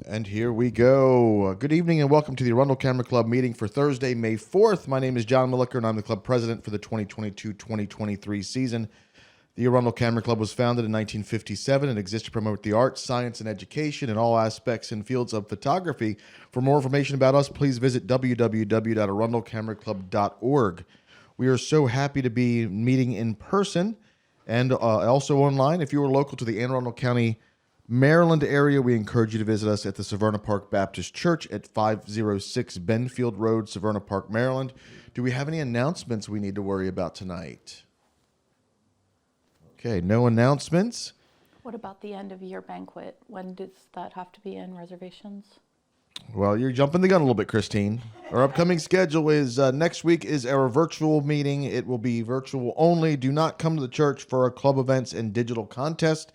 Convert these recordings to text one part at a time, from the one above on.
And here we go. Good evening and welcome to the Arundel Camera Club meeting for Thursday, May 4th. My name is John Milliker and I'm the club president for the 2022-2023 season. The Arundel Camera Club was founded in 1957 and exists to promote the arts, science, and education in all aspects and fields of photography. For more information about us, please visit www.arundelcameraclub.org. We are so happy to be meeting in person and also online. If you are local to the Anne Arundel County, Maryland area, we encourage you to visit us at the Severna Park Baptist Church at 506 Benfield Road, Severna Park, Maryland. Do we have any announcements we need to worry about tonight? Okay, no announcements. What about the end of year banquet? When does that have to be in reservations? Well, you're jumping the gun a little bit, Christine. Our upcoming schedule is next week is our virtual meeting. It will be virtual only. Do not come to the church for our club events and digital contest.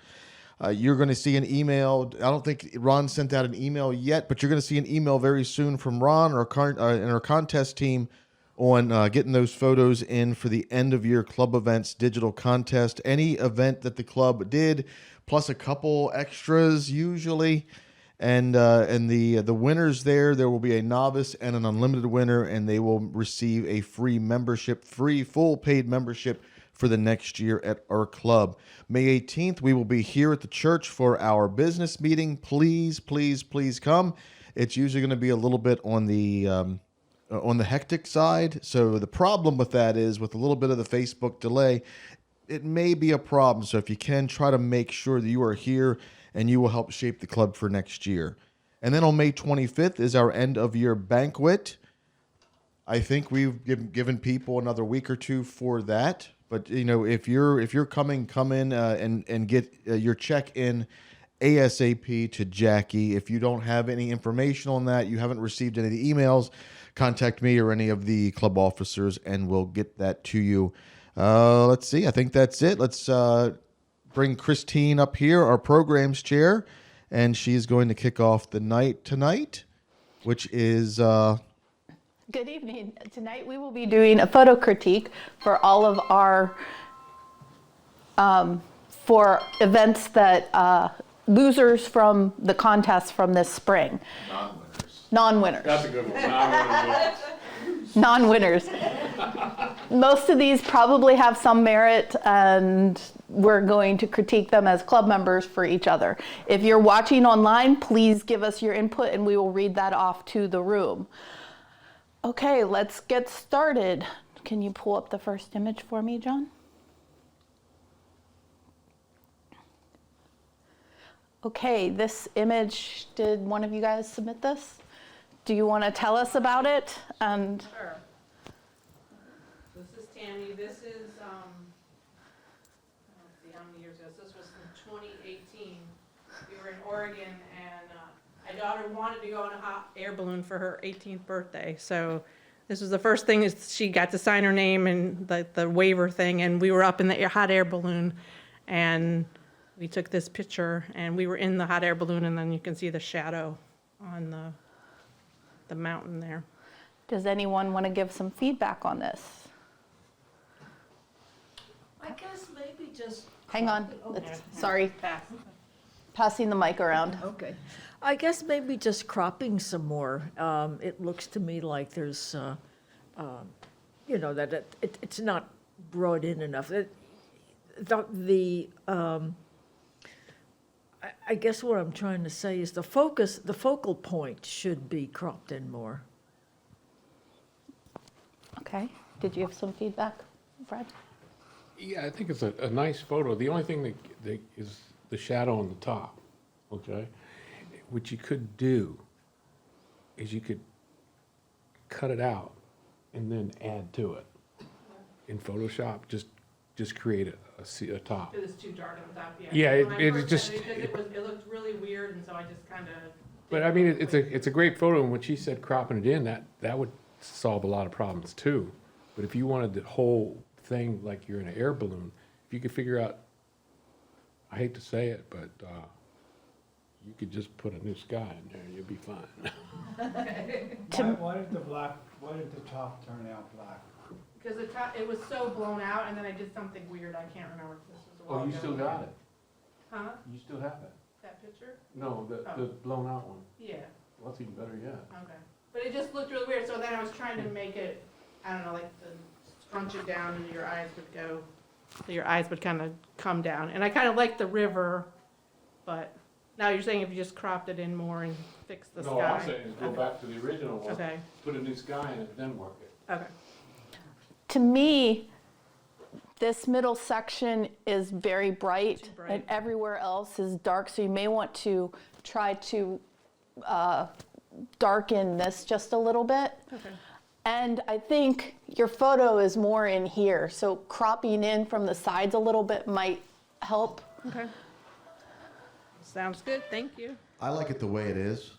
You're going to see an email. I don't think Ron sent out an email yet, but you're going to see an email very soon from Ron and our contest team on getting those photos in for the end of year club events digital contest. Any event that the club did, plus a couple extras usually. And the winners there will be a novice and an unlimited winner, and they will receive a free full paid membership for the next year at our club. May 18th, we will be here at the church for our business meeting. Please, please, please come. It's usually going to be a little bit on the hectic side. So the problem with that is with a little bit of the Facebook delay, it may be a problem. So if you can, try to make sure that you are here and you will help shape the club for next year. And then on May 25th is our end of year banquet. I think we've given people another week or two for that. But if you're coming, come in and get your check in ASAP to Jackie. If you don't have any information on that, you haven't received any of the emails, contact me or any of the club officers, and we'll get that to you. Let's see. I think that's it. Let's bring Christine up here, our programs chair, and she's going to kick off the night tonight, which is... Good evening. Tonight we will be doing a photo critique for all of our for events that losers from the contest from this spring. Non-winners. That's a good one. Non-winners. Most of these probably have some merit, and we're going to critique them as club members for each other. If you're watching online, please give us your input and we will read that off to the room. Okay, let's get started. Can you pull up the first image for me, John? Okay, this image, did one of you guys submit this? Do you want to tell us about it? And sure. This is Tammy. This is, let's see how many years ago. This was from 2018. We were in Oregon, and my daughter wanted to go on a hot air balloon for her 18th birthday. So this was the first thing is she got to sign her name and the waiver thing, and we were up in the hot air balloon, and we took this picture, and we were in the hot air balloon, and then you can see the shadow on the mountain there. does anyone want to give some feedback on this? I guess maybe just... Hang on. Okay. Sorry. Pass. Passing the mic around. Okay. I guess maybe just cropping some more. It looks to me like there's, that it's not brought in enough. I guess what I'm trying to say is the focal point should be cropped in more. Okay. Did you have some feedback, Fred? Yeah, I think it's a nice photo. The only thing that is the shadow on the top, okay? What you could do is you could cut it out and then add to it. In Photoshop, just create a top. It was too dark on the top. Yeah, When I it first just- did it, because it looked really weird, and so I just kind of. But I mean, it's a great photo, and when she said cropping it in, that would solve a lot of problems too. But if you wanted the whole thing like you're in an air balloon, if you could figure out, I hate to say it, but you could just put a new sky in there, you'll be fine. Why did the top turn out black? Because it was so blown out, and then I did something weird. I can't remember if this was a while Oh, you ago. still got it? Huh? You still have it? That picture? No, the Oh. blown out one. Yeah, Well, that's even better yet. okay. But it just looked really weird, so then I was trying to make it, I don't know, like scrunch it down and your eyes would go, so your eyes would kind of come down. And I kind of like the river, but now you're saying if you just cropped it in more and fixed the sky? No, all I'm saying is go back to the original one, Okay, put a new sky in it, then work it. okay. To me, this middle section is very bright, Too bright. and everywhere else is dark, so you may want to try to darken this just a little bit. Okay. And I think your photo is more in here, so cropping in from the sides a little bit might help. Okay. Sounds good, thank you. I like it the way it is.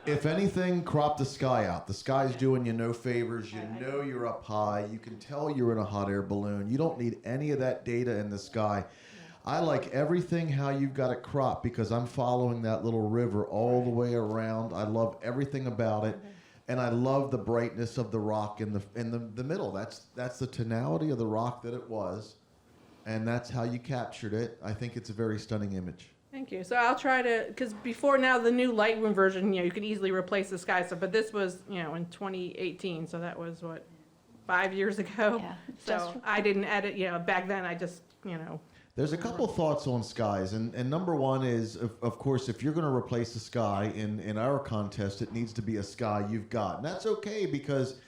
If anything, crop the sky out. The sky's doing you no favors. You know you're up high. You can tell you're in a hot air balloon. You don't need any of that data in the sky. I like everything how you've got it cropped because I'm following that little river all the way around. I love everything about it. And I love the brightness of the rock in the middle. That's the tonality of the rock that it was. And that's how you captured it. I think it's a very stunning image. Thank you. So I'll try to, because before now, the new Lightroom version, you can easily replace the sky stuff, but this was, in 2018, so that was what, 5 years ago? Yeah, So just- I didn't edit, back then I just, There's a couple thoughts on skies, and number one is, of course, if you're going to replace the sky in our contest, it needs to be a sky you've got, and that's okay because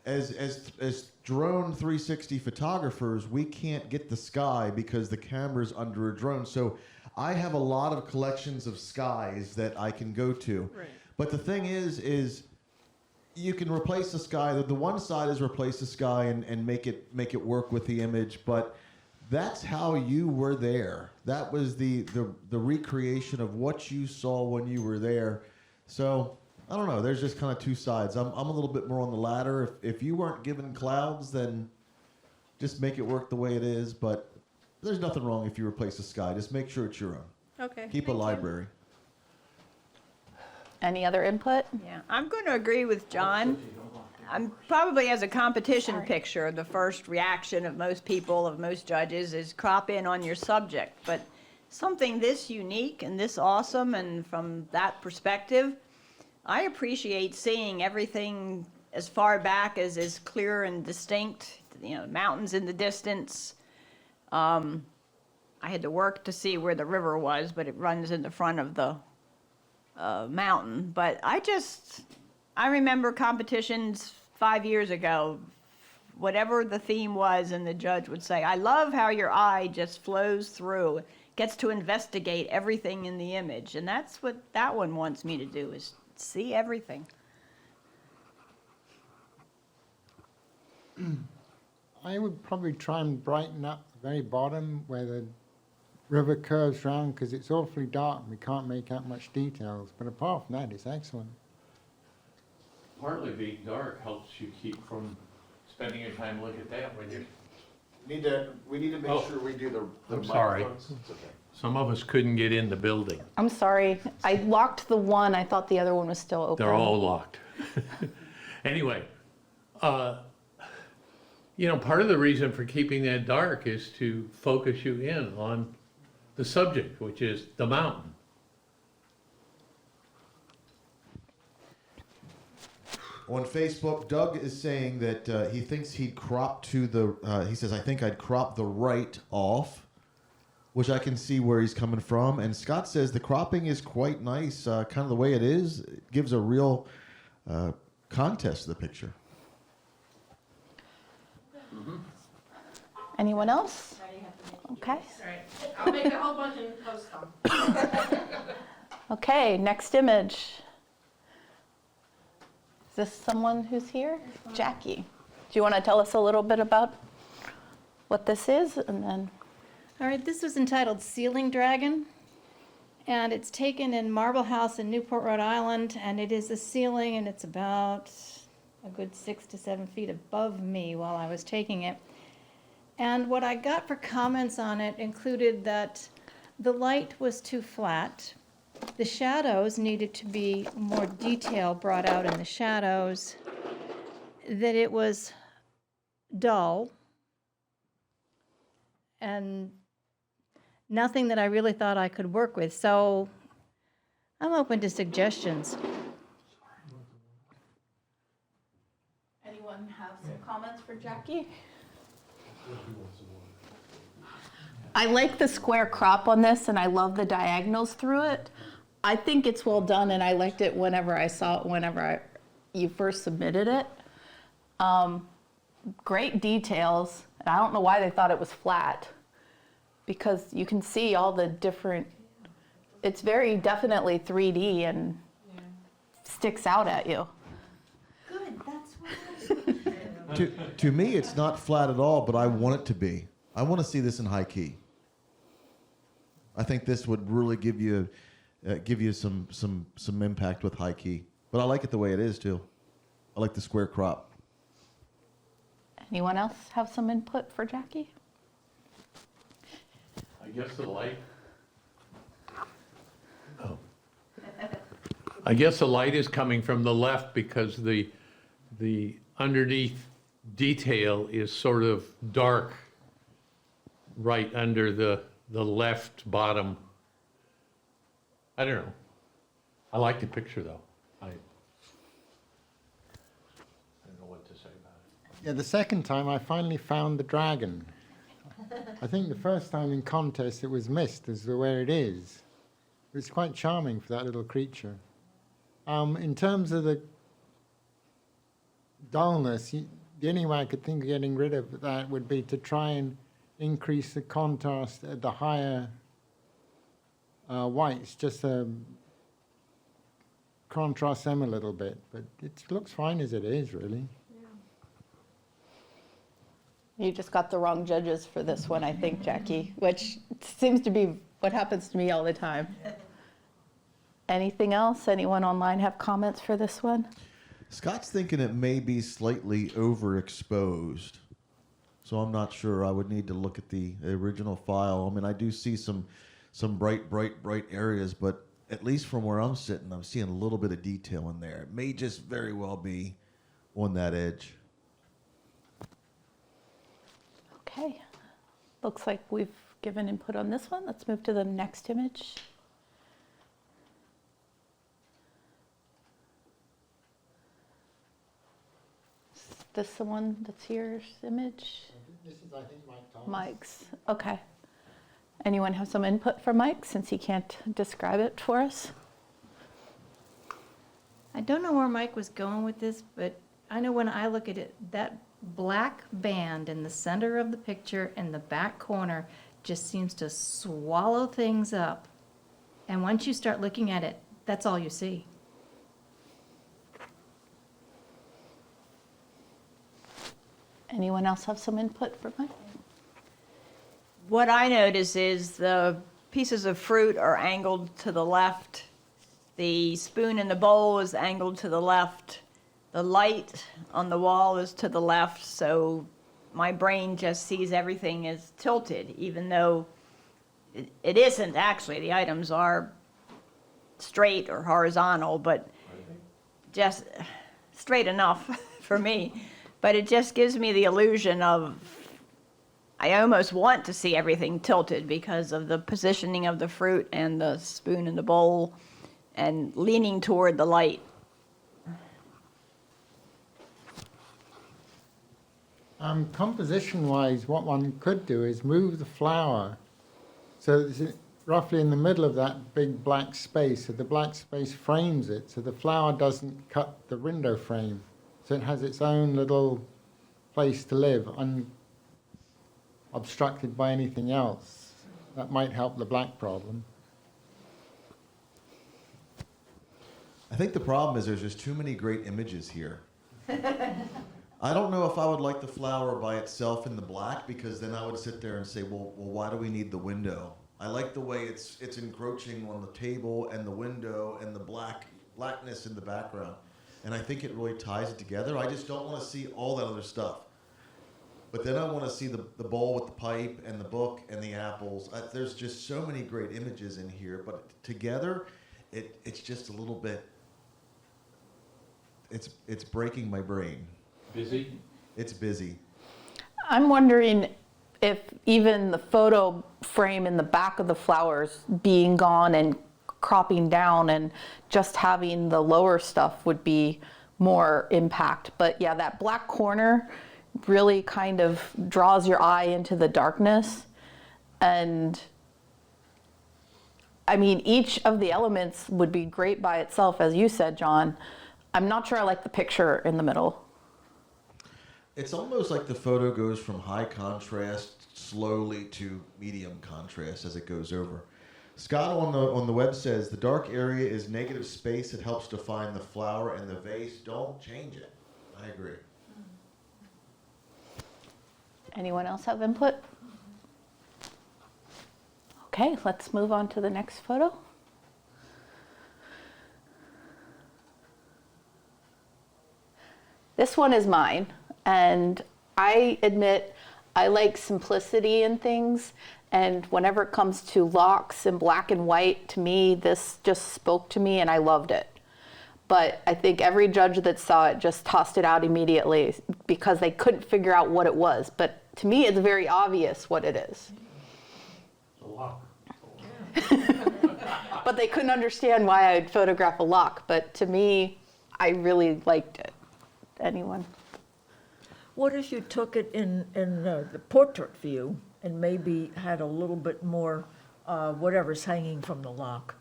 as drone 360 photographers, we can't get the sky because the camera's under a drone. So I have a lot of collections of skies that I can go to. Right. But the thing is you can replace the sky. The one side is replace the sky and make it work with the image, but that's how you were there. That was the recreation of what you saw when you were there. So I don't know. There's just kind of two sides. I'm a little bit more on the latter. If you weren't given clouds, then just make it work the way it is. But there's nothing wrong if you replace the sky. Just make sure it's your own. okay. Keep a thank you. library. Any other input? Yeah, I'm going to agree with John. I'm probably as a competition picture, the first reaction of most people, of most judges, is crop in on your subject. But something this unique and this awesome, and from that perspective, I appreciate seeing everything as far back as is clear and distinct, mountains in the distance. I had to work to see where the river was, but it runs in the front of the mountain. But I remember competitions 5 years ago, whatever the theme was, and the judge would say, I love how your eye just flows through, gets to investigate everything in the image. And that's what that one wants me to do, is see everything. I would probably try and brighten up the very bottom where the river curves round because it's awfully dark and we can't make out much details. But apart from that, it's excellent. Partly being dark helps you keep from spending your time looking at that when you're. We need to make Oh, sure we do the I'm sorry. microphones. It's okay. Some of us couldn't get in the building. I'm sorry. I locked the one. I thought the other one was still open. They're all locked. Anyway, part of the reason for keeping that dark is to focus you in on the subject, which is the mountain. On Facebook, Doug is saying that he thinks he'd crop to the, he says, I think I'd crop the right off, which I can see where he's coming from. And Scott says the cropping is quite nice, kind of the way it is. It gives a real contest to the picture. Anyone else? Okay. All right, I'll make a whole bunch and post them. Okay, next image. Is this someone who's here? Jackie. Do you want to tell us a little bit about what this is? And then, All right, this was entitled Ceiling Dragon, and it's taken in Marble House in Newport, Rhode Island, and it is a ceiling, and it's about a good 6 to 7 feet above me while I was taking it. And what I got for comments on it included that the light was too flat, the shadows needed to be more detail brought out in the shadows, that it was dull, and nothing that I really thought I could work with. So I'm open to suggestions. Anyone have some comments for Jackie? I like the square crop on this, and I love the diagonals through it. I think it's well done, and I liked it whenever I saw it, you first submitted it. Great details. And I don't know why they thought it was flat, because you can see all the different, it's very definitely 3D and sticks out at you. Good, that's right. To me, it's not flat at all, but I want it to be. I want to see this in high key. I think this would really give you some impact with high key. But I like it the way it is too. I like the square crop. Anyone else have some input for Jackie? I guess the light. Oh. I guess the light is coming from the left because the underneath detail is sort of dark right under the left bottom. I don't know. I like the picture though. I don't know what to say about it. Yeah, the second time I finally found the dragon. I think the first time in contest it was missed as to where it is. It's quite charming for that little creature. In terms of the dullness, the only way I could think of getting rid of that would be to try and increase the contrast at the higher whites, just contrast them a little bit. But it looks fine as it is, really. You just got the wrong judges for this one, I think, Jackie, which seems to be what happens to me all the time. Anything else? Anyone online have comments for this one? Scott's thinking it may be slightly overexposed. So I'm not sure. I would need to look at the original file. I mean, I do see some bright areas, but at least from where I'm sitting, I'm seeing a little bit of detail in there. It may just very well be on that edge. Okay. Looks like we've given input on this one. Let's move to the next image. Is this the one that's here's image? This is, I think, Mike. Mike's. Okay. Anyone have some input for Mike since he can't describe it for us? I don't know where Mike was going with this, but I know when I look at it, that black band in the center of the picture in the back corner just seems to swallow things up. And once you start looking at it, that's all you see. Anyone else have some input for Mike? What I notice is the pieces of fruit are angled to the left. The spoon in the bowl is angled to the left. The light on the wall is to the left, so my brain just sees everything as tilted, even though it isn't actually. The items are straight or horizontal, but just straight enough for me. But it just gives me the illusion of, I almost want to see everything tilted because of the positioning of the fruit and the spoon in the bowl and leaning toward the light. Composition-wise, what one could do is move the flower so it's roughly in the middle of that big black space, so the black space frames it, so the flower doesn't cut the window frame, so it has its own little place to live, unobstructed by anything else. That might help the black problem. I think the problem is there's just too many great images here. I don't know if I would like the flower by itself in the black, because then I would sit there and say, well, why do we need the window? I like the way it's encroaching on the table and the window and the blackness in the background. And I think it really ties it together. I just don't want to see all that other stuff. But then I want to see the bowl with the pipe and the book and the apples. There's just so many great images in here, but together, it's just a little bit, it's breaking my brain. Busy? It's busy. I'm wondering if even the photo frame in the back of the flowers being gone and cropping down, and just having the lower stuff would be more impact. But yeah, that black corner really kind of draws your eye into the darkness. And I mean, each of the elements would be great by itself, as you said, John. I'm not sure I like the picture in the middle. It's almost like the photo goes from high contrast slowly to medium contrast as it goes over. Scott on the web says the dark area is negative space. It helps define the flower and the vase. Don't change it. I agree. Anyone else have input? Okay, let's move on to the next photo. This one is mine, and I admit I like simplicity in things, and whenever it comes to locks in black and white, to me, this just spoke to me and I loved it. But I think every judge that saw it just tossed it out immediately because they couldn't figure out what it was. But to me, it's very obvious what it is. A lock. But they couldn't understand why I'd photograph a lock. But to me, I really liked it. Anyone? What if you took it in the portrait view and maybe had a little bit more whatever's hanging from the lock?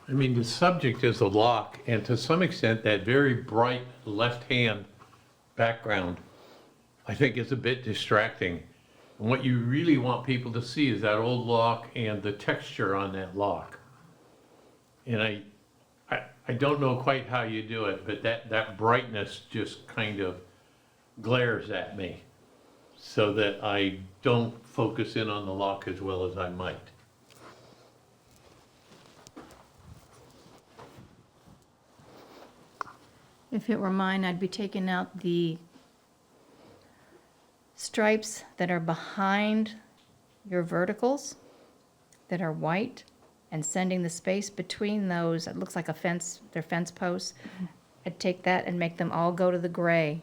I mean, the subject is a lock, and to some extent, that very bright left-hand background, I think is a bit distracting. And what you really want people to see is that old lock and the texture on that lock. And I don't know quite how you do it, but that brightness just kind of glares at me so that I don't focus in on the lock as well as I might. If it were mine, I'd be taking out the stripes that are behind your verticals that are white, and sending the space between those, it looks like a fence, they're fence posts. I'd take that and make them all go to the gray,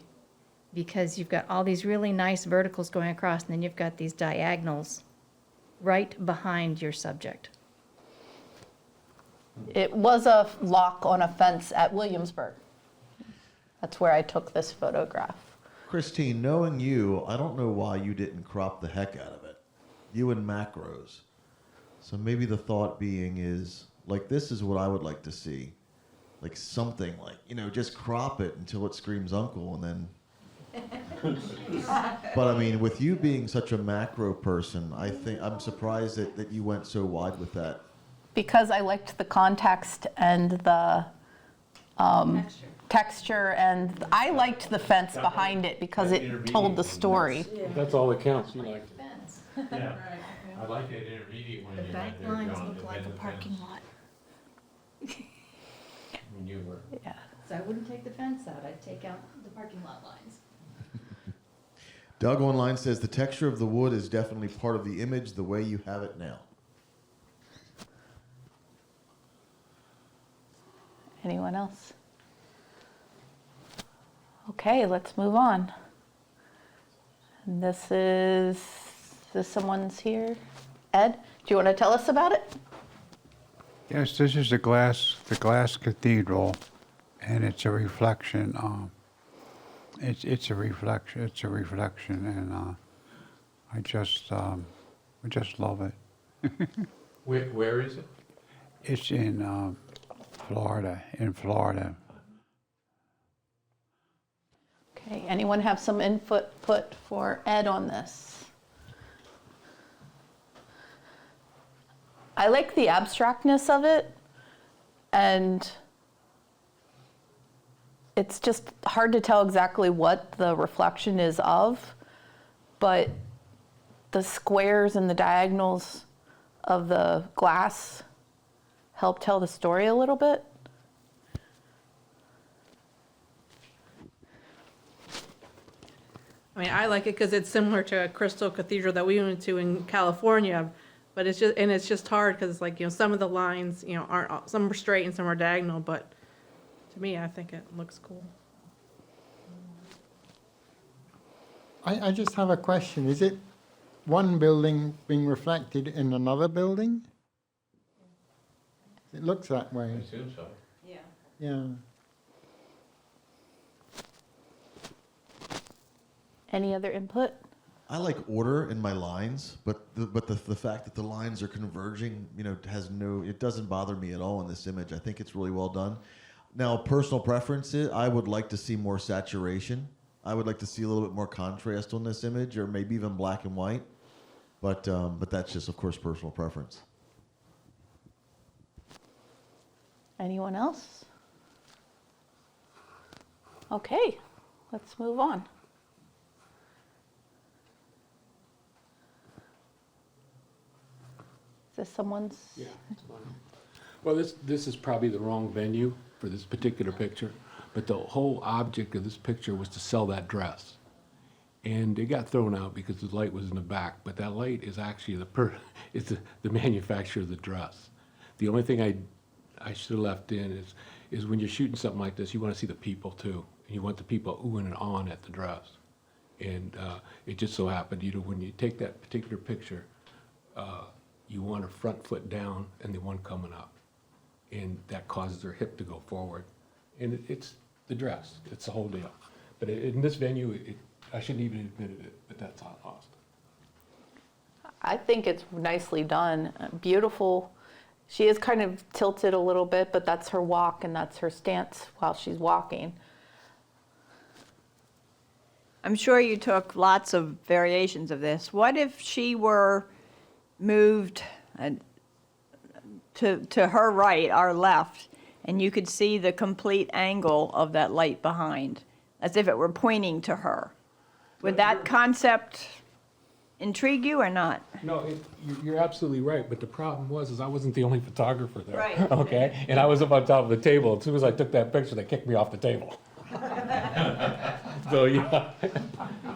because you've got all these really nice verticals going across, and then you've got these diagonals right behind your subject. It was a lock on a fence at Williamsburg. That's where I took this photograph. Christine, knowing you, I don't know why you didn't crop the heck out of it. You and macros. So maybe the thought being is, like, this is what I would like to see. Like something like, just crop it until it screams uncle and then. But I mean, with you being such a macro person, I'm surprised that you went so wide with that. Because I liked the context and the texture, and I liked the fence behind it because it told the story. That's all that counts, you like it. Fence. Yeah, I like that intermediate one. The you back had there, lines John, look and like then a the parking fence lot. when you were. Yeah. So I wouldn't take the fence out, I'd take out the parking lot lines. Doug online says the texture of the wood is definitely part of the image the way you have it now. Anyone else? Okay, let's move on. And this someone's here? Ed, do you want to tell us about it? Yes, this is the glass cathedral, and it's a reflection. It's a reflection, and I just love it. Where is it? It's in Florida. Okay, anyone have some input for Ed on this? I like the abstractness of it, and it's just hard to tell exactly what the reflection is of, but the squares and the diagonals of the glass help tell the story a little bit. I mean, I like it because it's similar to a crystal cathedral that we went to in California, but it's just hard because it's like, some of the lines, aren't, some are straight and some are diagonal, but to me, I think it looks cool. I just have a question. Is it one building being reflected in another building? It looks that I way, assume so. Yeah. yeah. Any other input? I like order in my lines, but the fact that the lines are converging, it doesn't bother me at all in this image. I think it's really well done. Now, personal preferences, I would like to see more saturation. I would like to see a little bit more contrast on this image, or maybe even black and white. But that's just, of course, personal preference. Anyone else? Okay, let's move on. Is this someone's? Yeah, it's fine. Well, this is probably the wrong venue for this particular picture, but the whole object of this picture was to sell that dress. And it got thrown out because the light was in the back, but that light is actually it's the manufacturer of the dress. The only thing I should have left in is when you're shooting something like this, you want to see the people too. And you want the people oohing and ahhing at the dress. And it just so happened, when you take that particular picture, you want her front foot down and the one coming up. And that causes her hip to go forward. And it's the dress, it's the whole deal. But in this venue, I shouldn't even admitted it, but that's how I lost. I think it's nicely done, beautiful. She is kind of tilted a little bit, but that's her walk and that's her stance while she's walking. I'm sure you took lots of variations of this. What if she were moved to her right, our left, and you could see the complete angle of that light behind, as if it were pointing to her? Would that concept intrigue you or not? No, you're absolutely right, but the problem was I wasn't the only photographer there. Right. Okay, and I was up on top of the table. As soon as I took that picture, they kicked me off the table. So yeah. You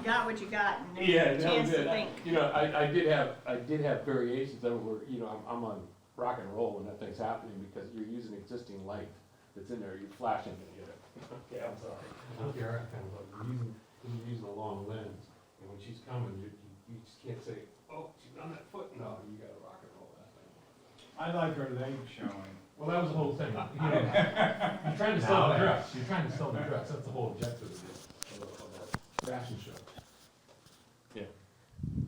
got what you got, and Yeah, a that chance was to it. think. I did have variations that were, I'm on rock and roll when that thing's happening because you're using existing light that's in there. You're flashing to get it. Okay, I'm sorry. Okay, all right, kind of you're using a long lens, and when she's coming, you just can't say, oh, she's on that foot. No, you got to rock and roll that thing. I like her legs showing. Well, that was the whole thing. You're trying to sell the dress. You're trying to sell the dress. That's the whole objective of a fashion show. Yeah.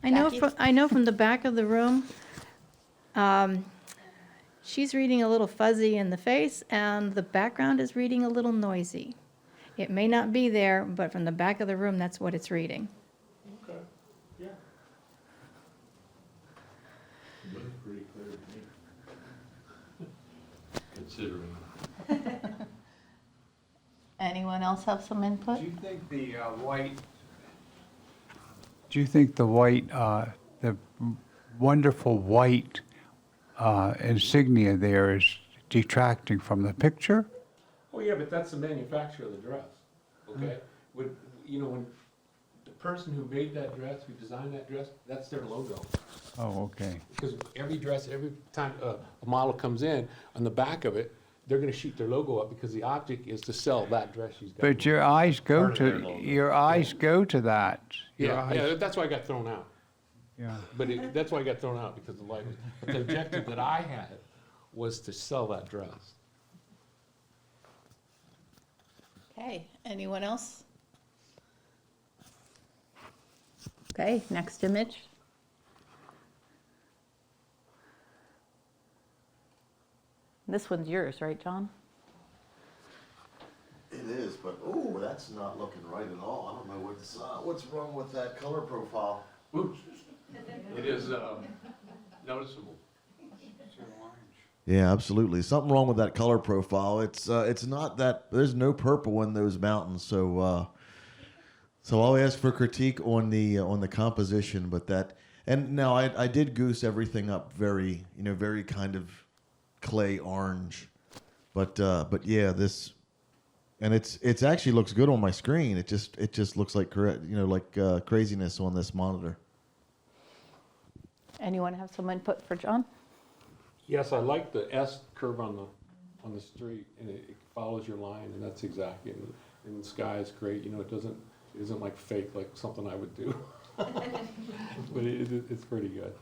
I know from the back of the room, she's reading a little fuzzy in the face, and the background is reading a little noisy. It may not be there, but from the back of the room, that's what it's reading. Okay, yeah. It looks pretty clear to me. Considering. Anyone else have some input? Do you think the white? Do you think the white, the wonderful white insignia there is detracting from the picture? Oh, yeah, but that's the manufacturer of the dress, okay? When the person who made that dress, who designed that dress, that's their logo. Oh, okay. Because every dress, every time a model comes in, on the back of it, they're gonna shoot their logo up because the object is to sell that dress she's got. But your eyes go Part of their to, logo. your eyes go to that. Your Yeah, eyes- yeah, that's why I got thrown out. Yeah. But that's why I got thrown out, because the light was, but the objective that I had was to sell that dress. Okay, anyone else? Okay, next image. This one's yours, right, John? It is, but oh, that's not looking right at all. I don't know what's wrong with that color profile. Oops. It is noticeable. Yeah, absolutely. Something wrong with that color profile. It's not that there's no purple in those mountains, so I'll ask for critique on the composition, but that, and now I did goose everything up very kind of clay orange, but yeah, this, and it's actually looks good on my screen. It just looks like craziness on this monitor. Anyone have some input for John? Yes, I like the S curve on the street, and it follows your line, and that's exactly, and the sky is great, it doesn't, It isn't like fake, like something I would do. But it's pretty good.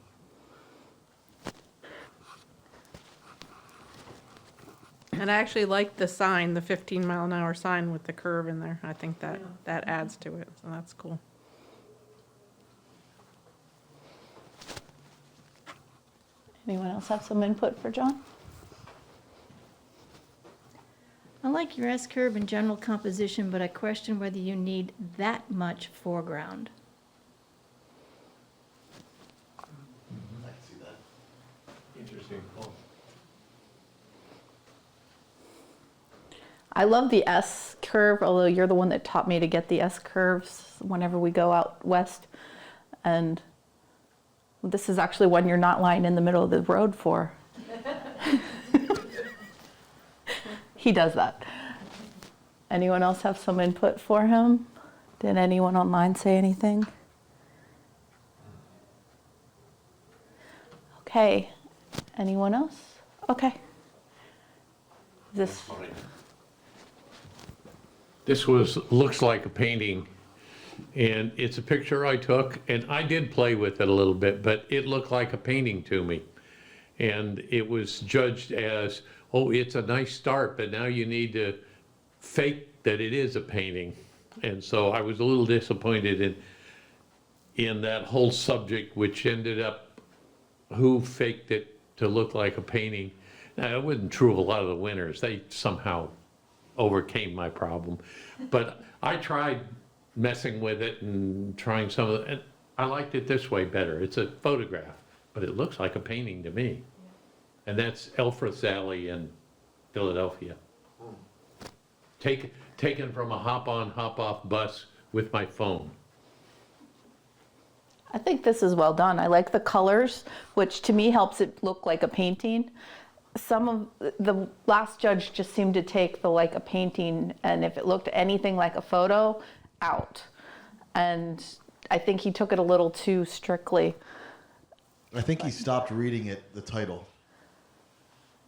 And I actually like the sign, the 15-mile-an-hour sign with the curve in there. I think that adds to it, so that's cool. Anyone else have some input for John? I like your S-curve and general composition, but I question whether you need that much foreground. Interesting. Cool. I love the S curve, although you're the one that taught me to get the S curves whenever we go out west. And this is actually one you're not lying in the middle of the road for. He does that. Anyone else have some input for him? Did anyone online say anything? Okay. Anyone else? Okay. This. This looks like a painting, and it's a picture I took, and I did play with it a little bit, but it looked like a painting to me. And it was judged as, oh, it's a nice start, but now you need to fake that it is a painting. And so I was a little disappointed in that whole subject, which ended up who faked it to look like a painting. Now, it wasn't true of a lot of the winners. They somehow overcame my problem. But I tried messing with it and trying some of it, and I liked it this way better. It's a photograph, but it looks like a painting to me. And that's Elfreth's Alley in Philadelphia. Taken from a hop-on, hop-off bus with my phone. I think this is well done. I like the colors, which to me helps it look like a painting. Some of the last judge just seemed to take the like a painting, and if it looked anything like a photo, out. And I think he took it a little too strictly. I think he stopped reading it, the title.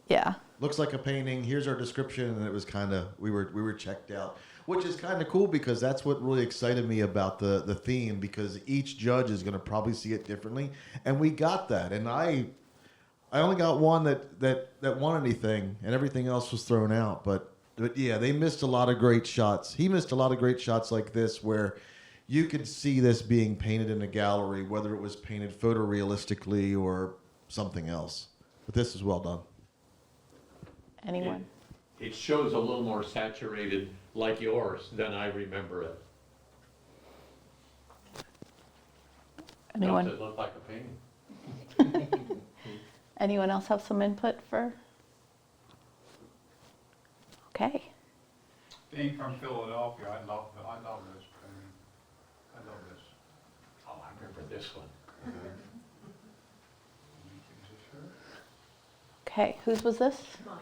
Yeah. Looks like a painting. Here's our description, and it was kind of we were checked out, which is kind of cool because that's what really excited me about the theme, because each judge is going to probably see it differently, and we got that. And I only got one that won anything, and everything else was thrown out. But yeah, they missed a lot of great shots. He missed a lot of great shots like this where you could see this being painted in a gallery, whether it was painted photorealistically or something else. But this is well done. Anyone? It shows a little more saturated like yours than I remember it. Anyone? Does it look like a painting? Anyone else have some input for? Okay. Being from Philadelphia, I love this painting. I love this. Oh, I remember this one. Okay, whose was this? Mine.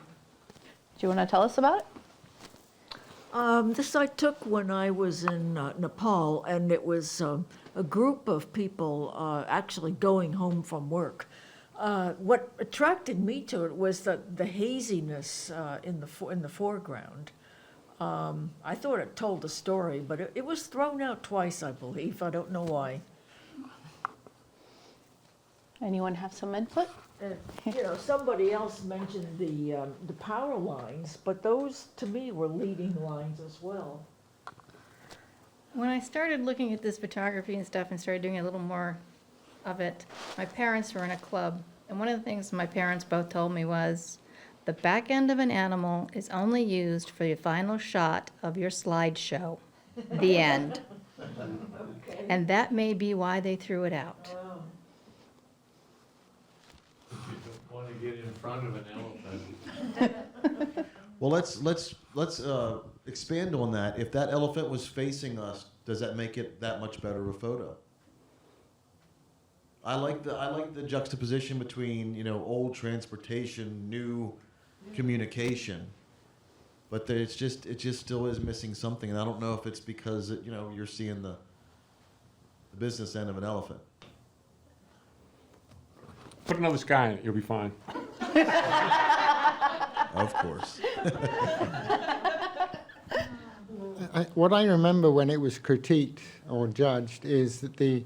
Do you want to tell us about it? This I took when I was in Nepal, and it was a group of people actually going home from work. What attracted me to it was the haziness in the foreground. I thought it told a story, but it was thrown out twice, I believe. I don't know why. Anyone have some input? Somebody else mentioned the power lines, but those to me were leading lines as well. When I started looking at this photography and stuff and started doing a little more of it, my parents were in a club, and one of the things my parents both told me was, the back end of an animal is only used for the final shot of your slideshow. The end. Okay. And that may be why they threw it out. You don't want to get in front of an elephant. Well, let's expand on that. If that elephant was facing us, does that make it that much better of a photo? I like the juxtaposition between old transportation, new communication, but it just still is missing something, and I don't know if it's because you're seeing the business end of an elephant. Put another sky in it, you'll be fine. Of course. What I remember when it was critiqued or judged is that the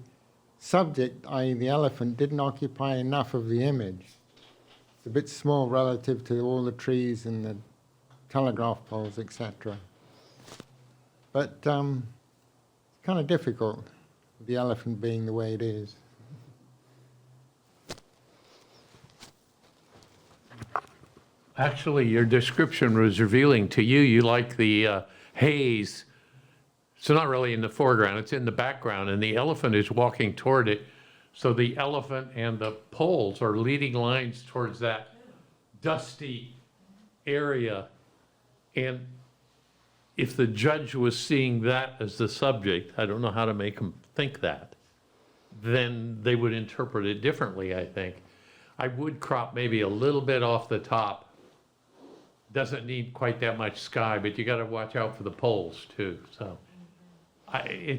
subject, i.e. the elephant, didn't occupy enough of the image. It's a bit small relative to all the trees and the telegraph poles, etc. But it's kind of difficult, the elephant being the way it is. Actually, your description was revealing to you, you like the haze. It's not really in the foreground, it's in the background, and the elephant is walking toward it. So the elephant and the poles are leading lines towards that dusty area. And if the judge was seeing that as the subject, I don't know how to make them think that, then they would interpret it differently, I think. I would crop maybe a little bit off the top. Doesn't need quite that much sky, but you got to watch out for the poles too. So I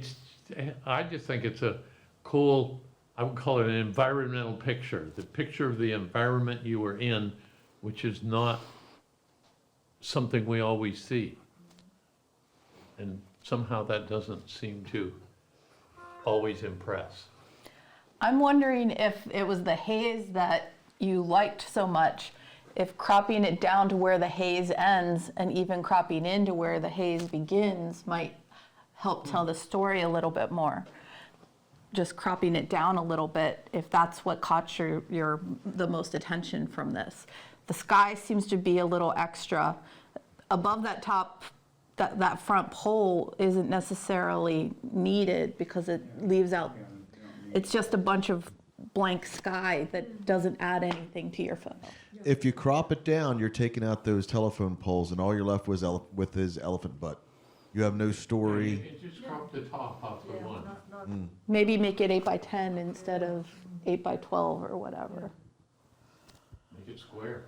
just think it's a cool, I would call it an environmental picture, the picture of the environment you were in, which is not something we always see. And somehow that doesn't seem to always impress. I'm wondering if it was the haze that you liked so much, if cropping it down to where the haze ends and even cropping into where the haze begins might help tell the story a little bit more. Just cropping it down a little bit, if that's what caught your the most attention from this. The sky seems to be a little extra. Above that top, that front pole isn't necessarily needed because it leaves out, it's just a bunch of blank sky that doesn't add anything to your photo. If you crop it down, you're taking out those telephone poles, and all you're left with his elephant butt. You have no story. It just cropped the top off the one. Maybe make it 8 by 10 instead of 8 by 12 or whatever. Make it square.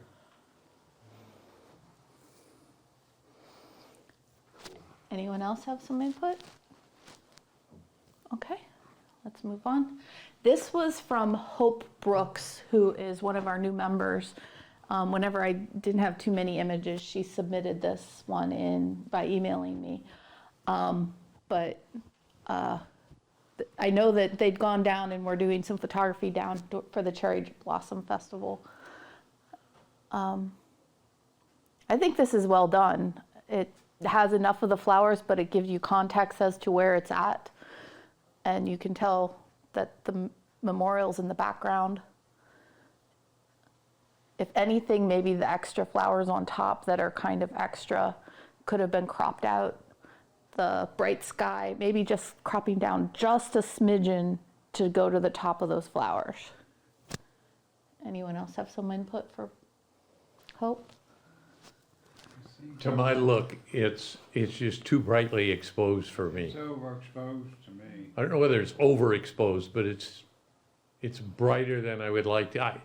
Anyone else have some input? Okay, let's move on. This was from Hope Brooks, who is one of our new members. Whenever I didn't have too many images, she submitted this one in by emailing me. But I know that they'd gone down and were doing some photography down for the Cherry Blossom Festival. I think this is well done. It has enough of the flowers, but it gives you context as to where it's at. And you can tell that the memorial's in the background. If anything, maybe the extra flowers on top that are kind of extra could have been cropped out. The bright sky, maybe just cropping down just a smidgen to go to the top of those flowers. Anyone else have some input for Hope? To my look, it's just too brightly exposed for me. It's overexposed to me. I don't know whether it's overexposed, but it's brighter than I would like to.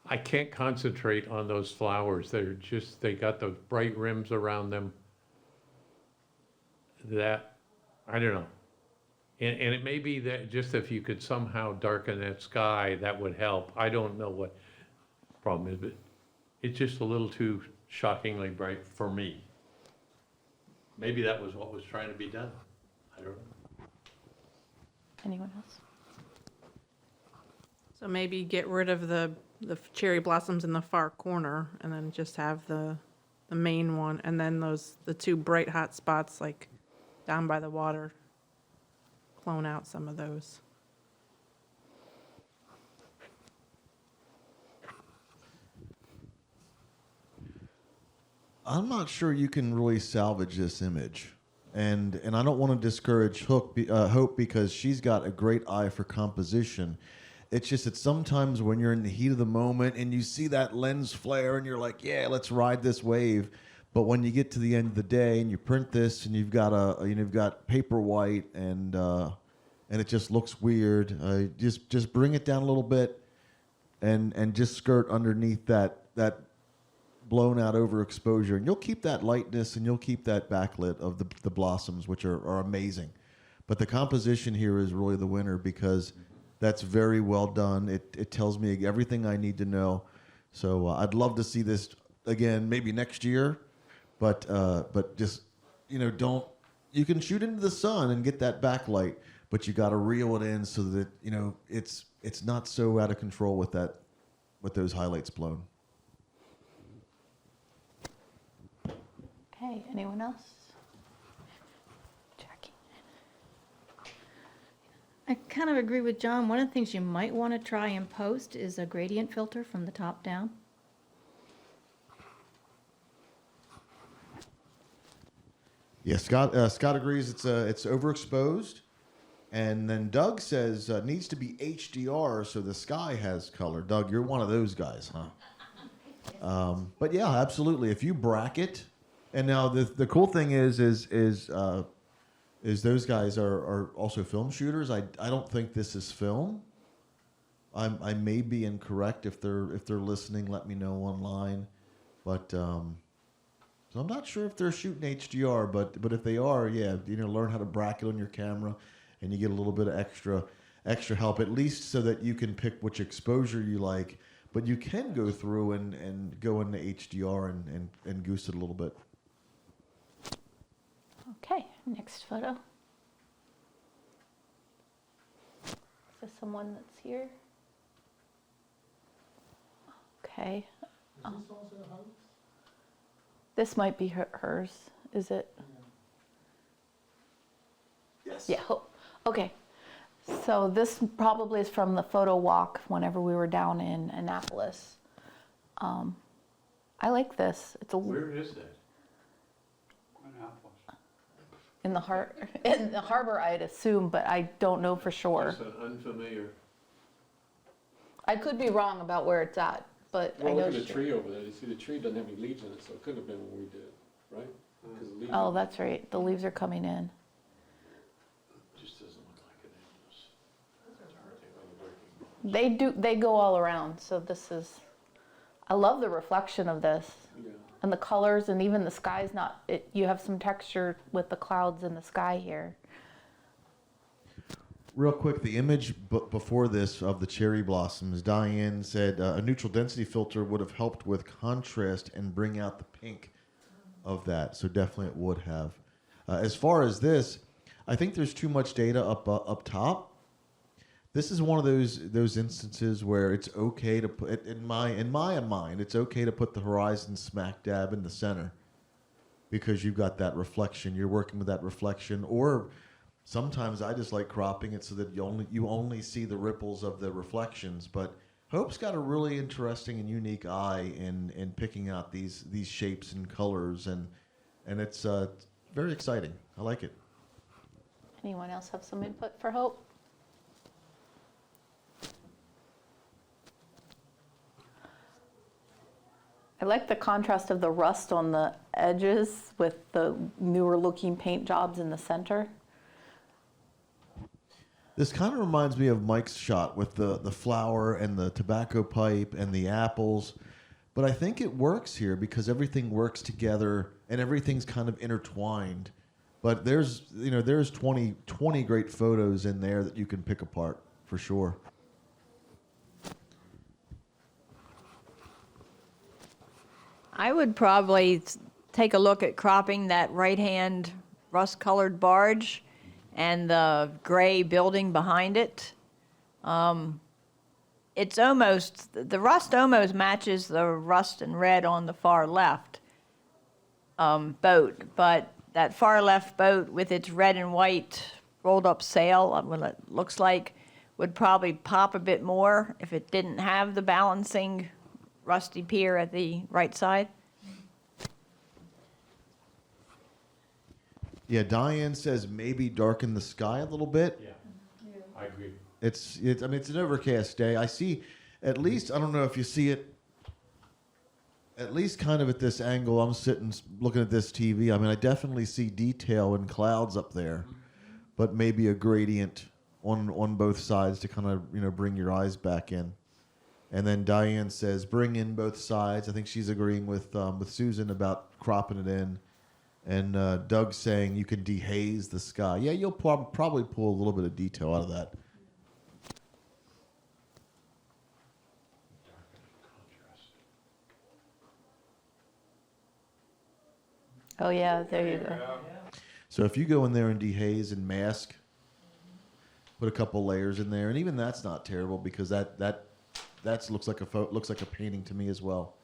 I can't concentrate on those flowers. They got those bright rims around them that, I don't know. And it may be that just if you could somehow darken that sky, that would help. I don't know what the problem is, but it's just a little too shockingly bright for me. Maybe that was what was trying to be done. I don't know. Anyone else? So maybe get rid of the cherry blossoms in the far corner and then just have the main one, and then the two bright hot spots like down by the water, clone out some of those. I'm not sure you can really salvage this image. And I don't want to discourage Hope because she's got a great eye for composition. It's just that sometimes when you're in the heat of the moment and you see that lens flare and you're like, yeah, let's ride this wave. But when you get to the end of the day and you print this and you've got paper white and it just looks weird, just bring it down a little bit and just skirt underneath that blown out overexposure, and you'll keep that lightness and you'll keep that backlit of the blossoms, which are amazing. But the composition here is really the winner because that's very well done. It tells me everything I need to know. So I'd love to see this again, maybe next year, but just don't you can shoot into the sun and get that backlight, but you got to reel it in so that it's not so out of control with those highlights blown. Okay, anyone else? Jackie. I kind of agree with John. One of the things you might want to try and post is a gradient filter from the top down. Yeah, Scott agrees it's overexposed, and then Doug says needs to be HDR so the sky has color. Doug, you're one of those guys, huh? But yeah, absolutely. If you bracket, and now the cool thing is those guys are also film shooters. I don't think this is film. I may be incorrect. If they're listening, let me know online. But so I'm not sure if they're shooting HDR, but if they are, yeah, learn how to bracket on your camera, and you get a little bit of extra help, at least so that you can pick which exposure you like. But you can go through and go into HDR and goose it a little bit. Okay, next photo. Is this someone that's here? Okay. This might be hers. Is it? Yes. Yeah. Okay. So this probably is from the photo walk whenever we were down in Annapolis. I like this. It's Where is that? in the harbor, I'd assume, but I don't know for sure. It's an unfamiliar. I could be wrong about where it's at, but I Well, know. look at the tree over there. You see, the tree doesn't have any leaves in it, so it couldn't have been when we did, right? 'Cause the leaves Oh, that's right. The leaves are coming in. Just doesn't look like it is. They go all around. So this is. I love the reflection of this. Yeah. And the colors, and even the sky's not, you have some texture with the clouds in the sky here. Real quick, the image before this of the cherry blossoms, Diane said a neutral density filter would have helped with contrast and bring out the pink of that. So definitely it would have. As far as this, I think there's too much data up top. This is one of those instances where it's okay to put, in my mind, it's okay to put the horizon smack dab in the center, because you've got that reflection. You're working with that reflection, or sometimes I just like cropping it so that you only see the ripples of the reflections. But Hope's got a really interesting and unique eye in picking out these shapes and colors, and it's very exciting. I like it. Anyone else have some input for Hope? I like the contrast of the rust on the edges with the newer looking paint jobs in the center. This kind of reminds me of Mike's shot with the flower and the tobacco pipe and the apples. But I think it works here because everything works together and everything's kind of intertwined. But there's 20 great photos in there that you can pick apart for sure. I would probably take a look at cropping that right-hand rust-colored barge and the gray building behind it. It's almost, the rust almost matches the rust and red on the far left boat, but that far left boat with its red and white rolled up sail, what it looks like, would probably pop a bit more if it didn't have the balancing rusty pier at the right side. Yeah, Diane says maybe darken the sky a little bit. Yeah, I agree. It's an overcast day. I see, at least, I don't know if you see it, at least kind of at this angle, I'm sitting looking at this TV. I mean, I definitely see detail and clouds up there, but maybe a gradient on both sides to kind of, bring your eyes back in. And then Diane says, bring in both sides. I think she's agreeing with Susan about cropping it in. And Doug's saying you can dehaze the sky. Yeah, you'll probably pull a little bit of detail out of that. Oh yeah, there you go. So if you go in there and dehaze and mask, put a couple layers in there, and even that's not terrible because that looks like a painting to me as well.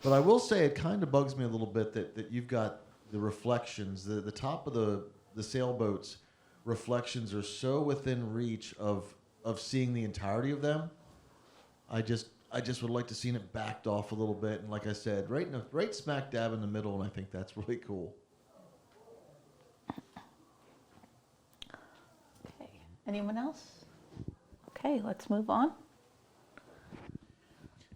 But I will say it kind of bugs me a little bit that you've got the reflections, the top of the sailboats reflections are so within reach of seeing the entirety of them. I just would like to see it backed off a little bit, and like I said, right smack dab in the middle, and I think that's really cool. Okay. Anyone else? Okay, let's move on.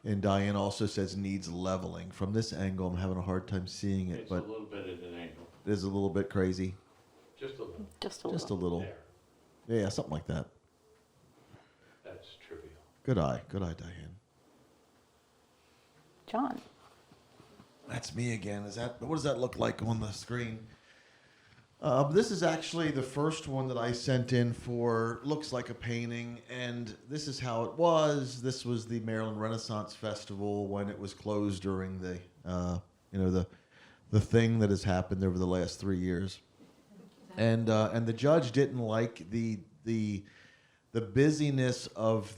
And Diane also says needs leveling. From this angle, I'm having a hard time seeing it, It's but a little bit at an angle, it is a little bit crazy. just a little. Just a Just a little. little. There, Yeah, something like that. that's trivial. Good eye, Diane. John. That's me again. What does that look like on the screen? This is actually the first one that I sent in for looks like a painting, and this is how it was. This was the Maryland Renaissance Festival when it was closed during the thing that has happened over the last 3 years, and the judge didn't like the busyness of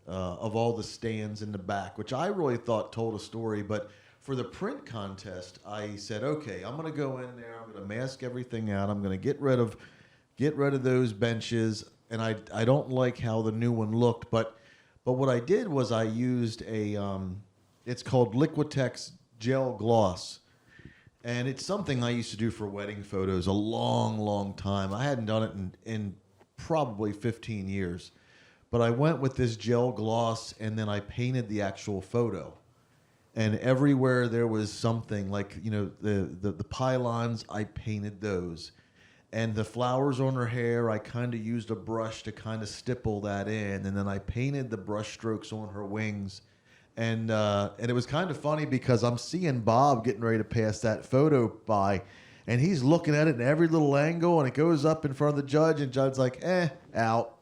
all the stands in the back, which I really thought told a story, but. For the print contest, I said, okay, I'm going to go in there. I'm going to mask everything out. I'm going to get rid of those benches. And I don't like how the new one looked, but what I did was I used it's called Liquitex Gel Gloss, and it's something I used to do for wedding photos a long, long time. I hadn't done it in probably 15 years, but I went with this gel gloss, and then I painted the actual photo. And everywhere there was something like, the pylons, I painted those. And the flowers on her hair, I kind of used a brush to kind of stipple that in. And then I painted the brush strokes on her wings. And it was kind of funny because I'm seeing Bob getting ready to pass that photo by. And he's looking at it in every little angle. And it goes up in front of the judge. And Judge's like, out.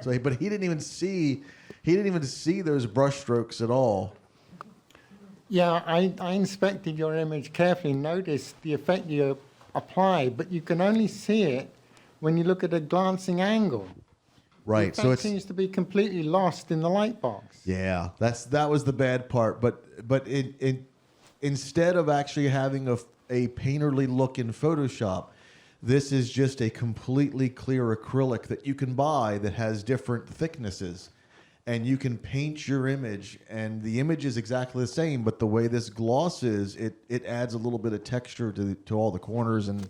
But he didn't even see those brush strokes at all. Yeah, I inspected your image carefully, noticed the effect you apply, but you can only see it when you look at a glancing angle. Right. The So effect it's seems to be completely lost in the light box. yeah. That was the bad part. But instead of actually having a painterly look in Photoshop, this is just a completely clear acrylic that you can buy that has different thicknesses. And you can paint your image, and the image is exactly the same, but the way this gloss is, it adds a little bit of texture to all the corners. And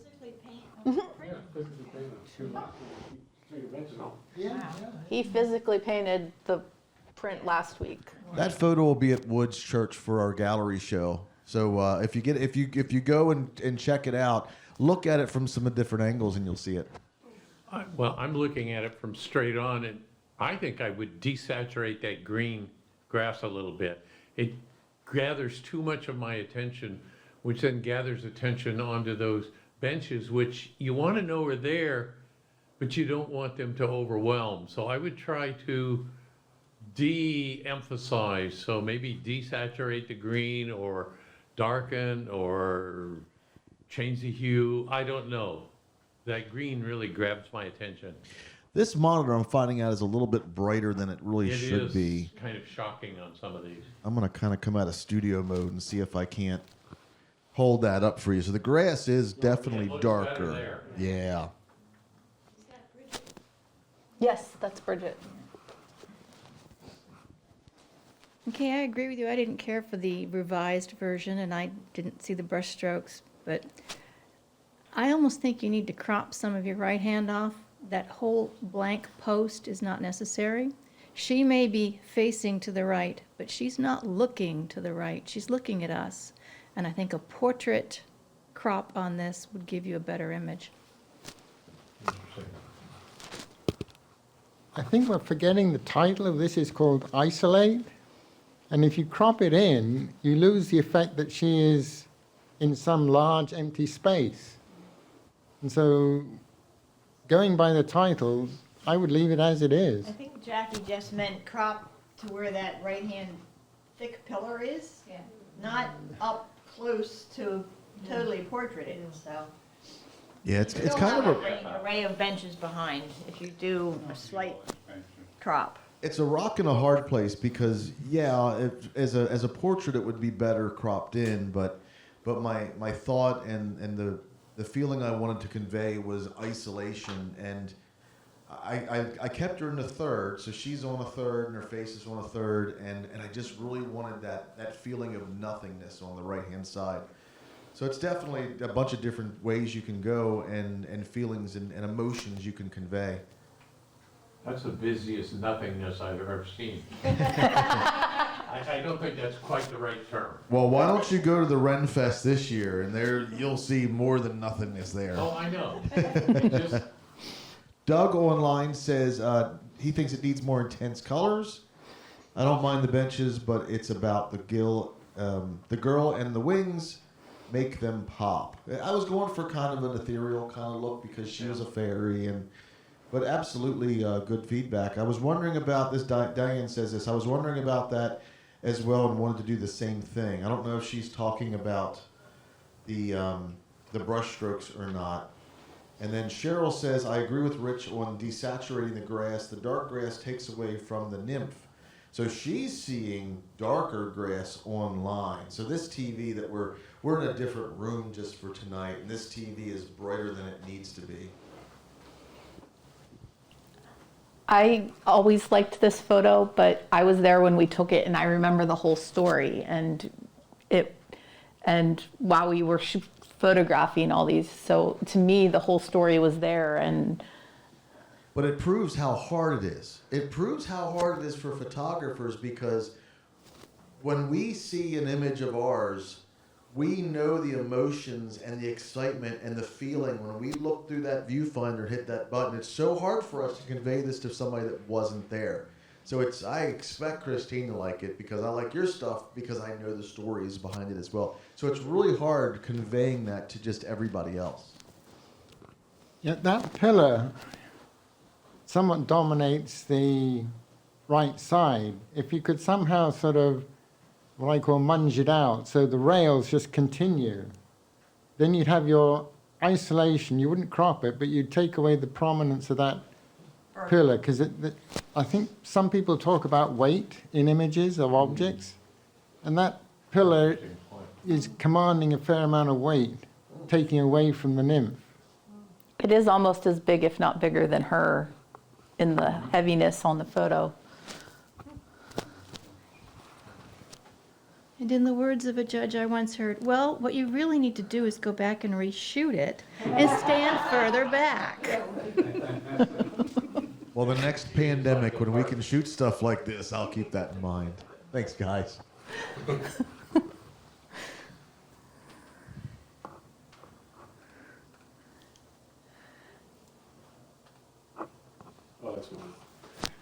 He physically painted the print last week. that photo will be at Woods Church for our gallery show. So if you go and check it out, look at it from some different angles, and you'll see it. Well, I'm looking at it from straight on, and I think I would desaturate that green grass a little bit. It gathers too much of my attention, which then gathers attention onto those benches, which you want to know are there, but you don't want them to overwhelm. So I would try to de-emphasize, so maybe desaturate the green or darken or change the hue. I don't know. That green really grabs my attention. This monitor, I'm finding out, is a little bit brighter than it really should be. It is kind of shocking on some of these. I'm going to kind of come out of studio mode and see if I can't hold that up for you. So the grass is definitely it looks darker. better there. Yeah. Yes, that's Bridget. Okay, I agree with you. I didn't care for the revised version, and I didn't see the brush strokes, but I almost think you need to crop some of your right hand off. That whole blank post is not necessary. She may be facing to the right, but she's not looking to the right. She's looking at us. And I think a portrait crop on this would give you a better image. I think we're forgetting the title of this is called Isolate. And if you crop it in, you lose the effect that she is in some large empty space. And so, going by the title, I would leave it as it is. I think Jackie just meant crop to where that right-hand thick pillar is. Yeah. Not up close to totally portraited, so. Yeah, it's Still kind have of an array of benches behind if you do a slight crop. it's a rock and a hard place because as a portrait it would be better cropped in, but my thought and the feeling I wanted to convey was isolation, and I kept her in the third, so she's on a third and her face is on a third, and I just really wanted that feeling of nothingness on the right hand side. So it's definitely a bunch of different ways you can go and feelings and emotions you can convey. That's the busiest nothingness I've ever seen. I don't think that's quite the right term. Well, why don't you go to the Ren Fest this year, and there you'll see more than nothingness there. Oh, I know. Just, Doug online says he thinks it needs more intense colors. I don't mind the benches, but it's about the girl and the wings. Make them pop. I was going for kind of an ethereal kind of look because she was a fairy, but absolutely good feedback. I was wondering about this. Diane says this. I was wondering about that as well and wanted to do the same thing. I don't know if she's talking about the brush strokes or not. And then Cheryl says, I agree with Rich on desaturating the grass. The dark grass takes away from the nymph. So she's seeing darker grass online. So this TV that we're in a different room just for tonight, and this TV is brighter than it needs to be. I always liked this photo, but I was there when we took it, and I remember the whole story. And while we were photographing all these, so to me, the whole story was there. But it proves how hard it is. It proves how hard it is for photographers, because when we see an image of ours, we know the emotions and the excitement and the feeling when we look through that viewfinder, hit that button. It's so hard for us to convey this to somebody that wasn't there. So I expect Christine to like it because I like your stuff because I know the stories behind it as well. So it's really hard conveying that to just everybody else. Yeah, that pillar somewhat dominates the right side. If you could somehow sort of, what I call munge it out, so the rails just continue, then you'd have your isolation. You wouldn't crop it, but you'd take away the prominence of that pillar, because I think some people talk about weight in images of objects, and that pillar is commanding a fair amount of weight, taking away from the nymph. It is almost as big, if not bigger, than her in the heaviness on the photo. And in the words of a judge I once heard, well, what you really need to do is go back and reshoot it and stand further back. Well, the next pandemic, when we can shoot stuff like this, I'll keep that in mind. Thanks, guys. Oh, that's one.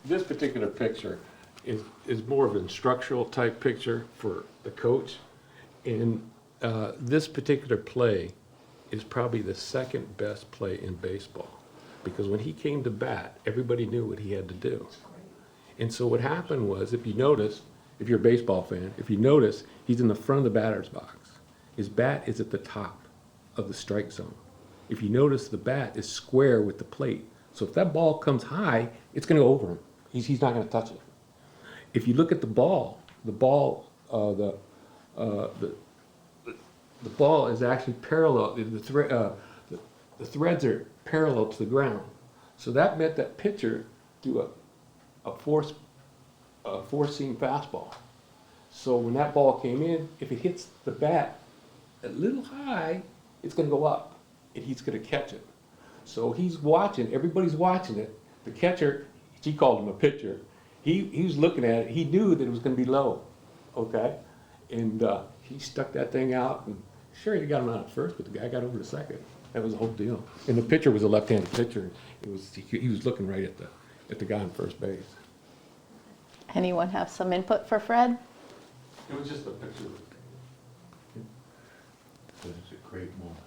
This particular picture is more of an instructional type picture for the coach. And this particular play is probably the second best play in baseball. Because when he came to bat, everybody knew what he had to do. And so what happened was, if you notice, if you're a baseball fan, if you notice, he's in the front of the batter's box. His bat is at the top of the strike zone. If you notice, the bat is square with the plate. So if that ball comes high, it's going to go over him. He's not going to touch it. If you look at the ball is actually parallel. The threads are parallel to the ground. So that meant that pitcher threw a four-seam fastball. So when that ball came in, if it hits the bat a little high, it's going to go up, and he's going to catch it. So he's watching, everybody's watching it. The catcher, she called him a pitcher, he was looking at it. He knew that it was going to be low, okay? And he stuck that thing out, and sure, he got him out at first, but the guy got over to second. That was the whole deal. And the pitcher was a left-handed pitcher. He was looking right at the guy on first base. Anyone have some input for Fred? It was just a picture. it's a great moment.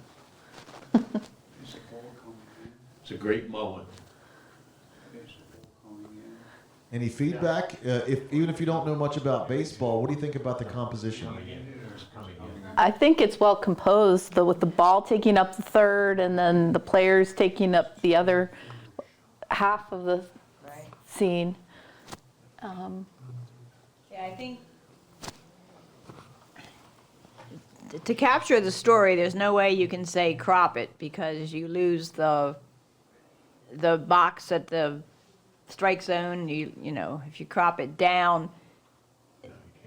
It's a great moment. Any feedback? Even if you don't know much about baseball, what do you think about the composition? I think it's well composed, though, with the ball taking up the third and then the players taking up the other half of the scene. Yeah, I think to capture the story, there's no way you can say crop it because you lose the box at the strike zone. You know, if you crop it down,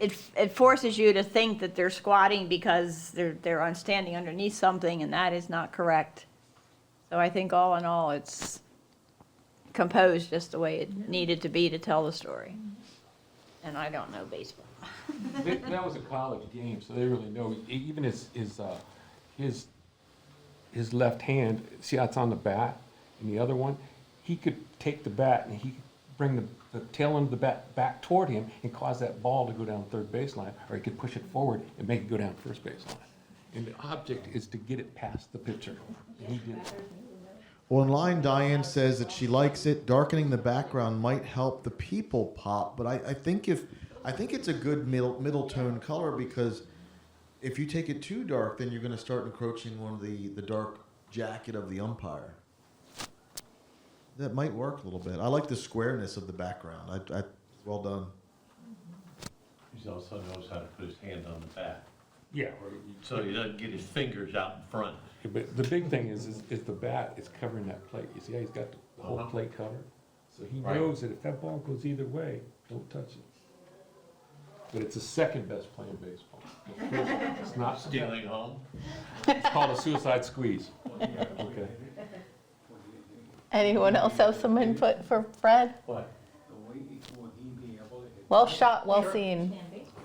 it forces you to think that they're squatting because they're standing underneath something, and that is not correct. So I think all in all, it's composed just the way it needed to be to tell the story. And I don't know baseball. That was a college game, so they really know. Even his left hand, see how it's on the bat, and the other one, he could take the bat and he could bring the tail end of the bat back toward him and cause that ball to go down third baseline, or he could push it forward and make it go down first baseline. And the object is to get it past the pitcher. And he did it. Online, Diane says that she likes it. Darkening the background might help the people pop, but I think it's a good middle tone color, because if you take it too dark, then you're going to start encroaching on the dark jacket of the umpire. That might work a little bit. I like the squareness of the background. Well done. He also knows how to put his hand on the bat, Yeah. so he doesn't get his fingers out in front. But the big thing is the bat is covering that plate. You see how he's got the whole plate covered? So he Right. knows that if that ball goes either way, don't touch it. But it's the second best play in baseball. It's not Stealing home? It's called a suicide squeeze. Okay. Anyone else have some input for Fred? What? Well shot, well seen.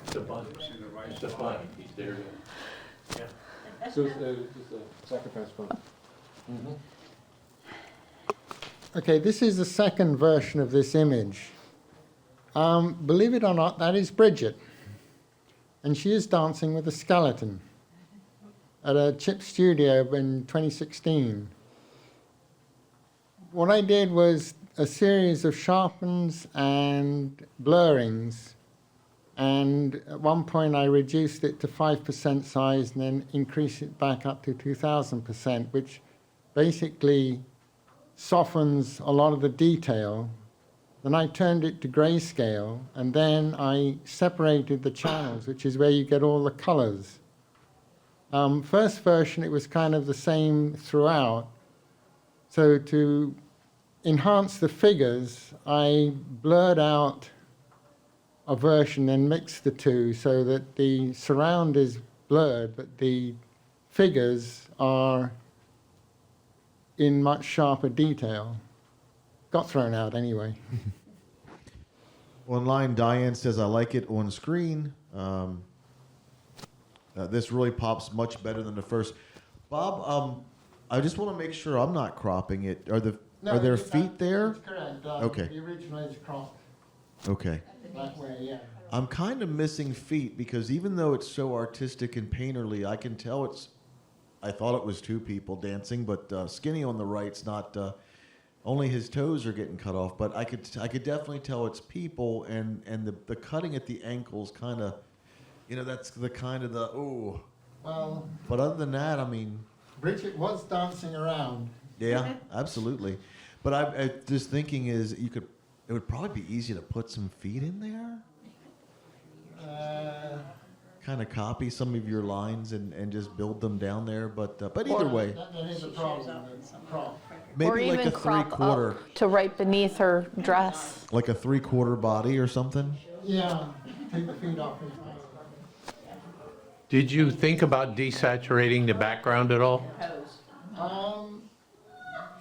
It's a bunch. It's a bunch. He's there. So it's a sacrifice bunt. Okay, this is the second version of this image. Believe it or not, that is Bridget. And she is dancing with a skeleton at a chip studio in 2016. What I did was a series of sharpens and blurrings. And at one point I reduced it to 5% size and then increased it back up to 2000%, which basically softens a lot of the detail. Then I turned it to grayscale, and then I separated the channels, which is where you get all the colors. First version, it was kind of the same throughout. So to enhance the figures, I blurred out a version and mixed the two so that the surround is blurred, but the figures are in much sharper detail. Got thrown out anyway. Online, Diane says, I like it on screen. This really pops much better than the first. Bob, I just want to make sure I'm not cropping it. Are there feet there? That's correct. Okay. The original is cropped Okay. that way, yeah. I'm kind of missing feet, because even though it's so artistic and painterly, I can tell I thought it was two people dancing, but Skinny on the right's not. Only his toes are getting cut off, but I could definitely tell it's people, and the cutting at the ankles kind of, that's the kind of the ooh. Well, But other than that, I mean, Bridget was dancing around. yeah, absolutely. But I just thinking is it would probably be easy to put some feet in there. Kind of copy some of your lines and just build them down there, but either way, That is a problem. Crop. maybe Or like even a crop 3/4, up to right beneath her dress. like a 3/4 body or something. Yeah, take the feet off. Did you think about desaturating the background at all? Um,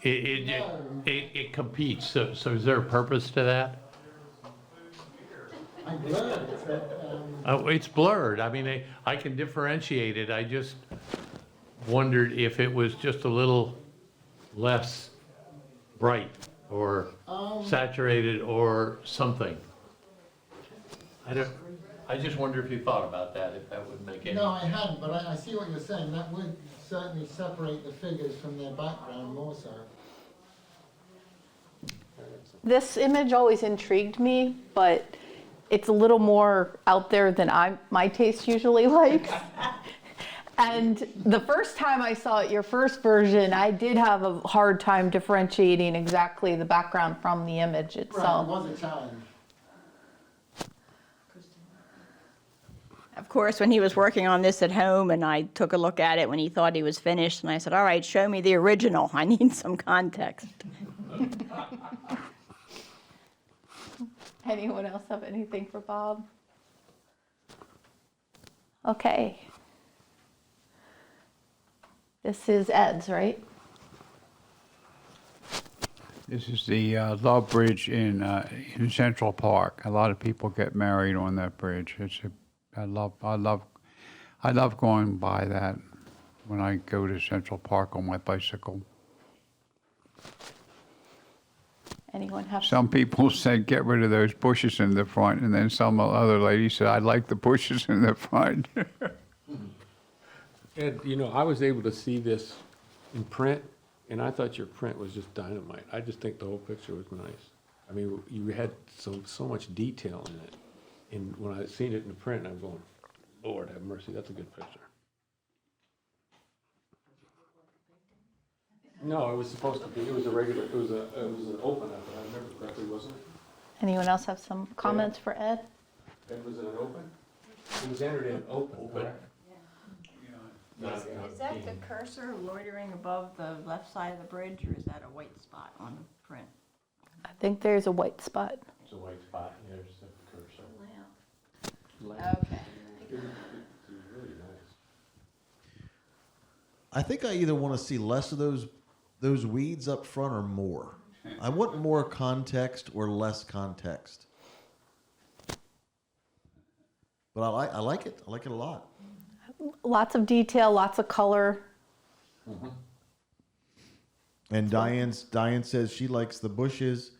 It competes, so is there a purpose to that? I blurred it, but, Oh, it's blurred. I mean, I can differentiate it. I just wondered if it was just a little less bright or saturated or something. I just wonder if you thought about that, if that would make any. no, I hadn't, but I see what you're saying. That would certainly separate the figures from their background more so. This image always intrigued me, but it's a little more out there than my taste usually likes. And the first time I saw it, your first version, I did have a hard time differentiating exactly the background from the image Right, it itself. was a challenge. Of course, when he was working on this at home and I took a look at it when he thought he was finished, and I said, all right, show me the original. I need some context. Anyone else have anything for Bob? Okay. This is Ed's, right? This is the Love Bridge in Central Park. A lot of people get married on that bridge. I love going by that when I go to Central Park on my bicycle. Anyone have? Some people said get rid of those bushes in the front, and then some other lady said I like the bushes in the front. Ed, you know, I was able to see this in print, and I thought your print was just dynamite. I just think the whole picture was nice. I mean, you had so much detail in it. And when I seen it in the print, I'm going, Lord have mercy, that's a good picture. No, it was supposed to be, it was an open, if I remember correctly, wasn't it? Anyone else have some comments for Ed? Ed, was it an open? It was entered in open, correct? Is that the cursor loitering above the left side of the bridge, or is that a white spot on the print? I think there's a white spot. It's a white spot, and there's the cursor. Okay. It was really nice. I think I either want to see less of those weeds up front or more. I want more context or less context. But I like it. I like it a lot. Lots of detail, lots of color. And Diane says she likes the bushes.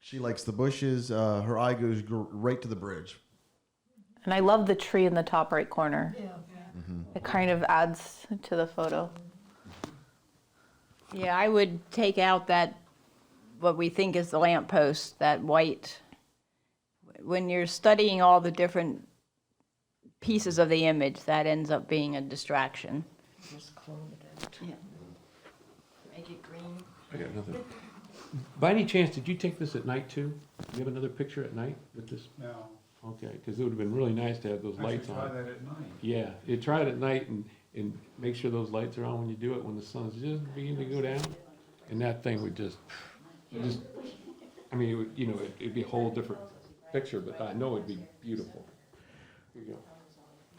She likes the bushes. Her eye goes right to the bridge. And I love the tree in the top right corner. Yeah. It kind of adds to the photo. Yeah, I would take out that, what we think is the lamppost, that white. When you're studying all the different pieces of the image, that ends up being a distraction. Just clone it out. Yeah. Make it green. I got nothing. By any chance, did you take this at night too? Do you have another picture at night with this? No, Okay, because it would have been really nice to have those lights on. that at night. Yeah, you try it at night and make sure those lights are on when you do it, when the sun's just beginning to go down. And that thing would I mean, it would, you know, it'd be a whole different picture, but I know it'd be beautiful. Here you go.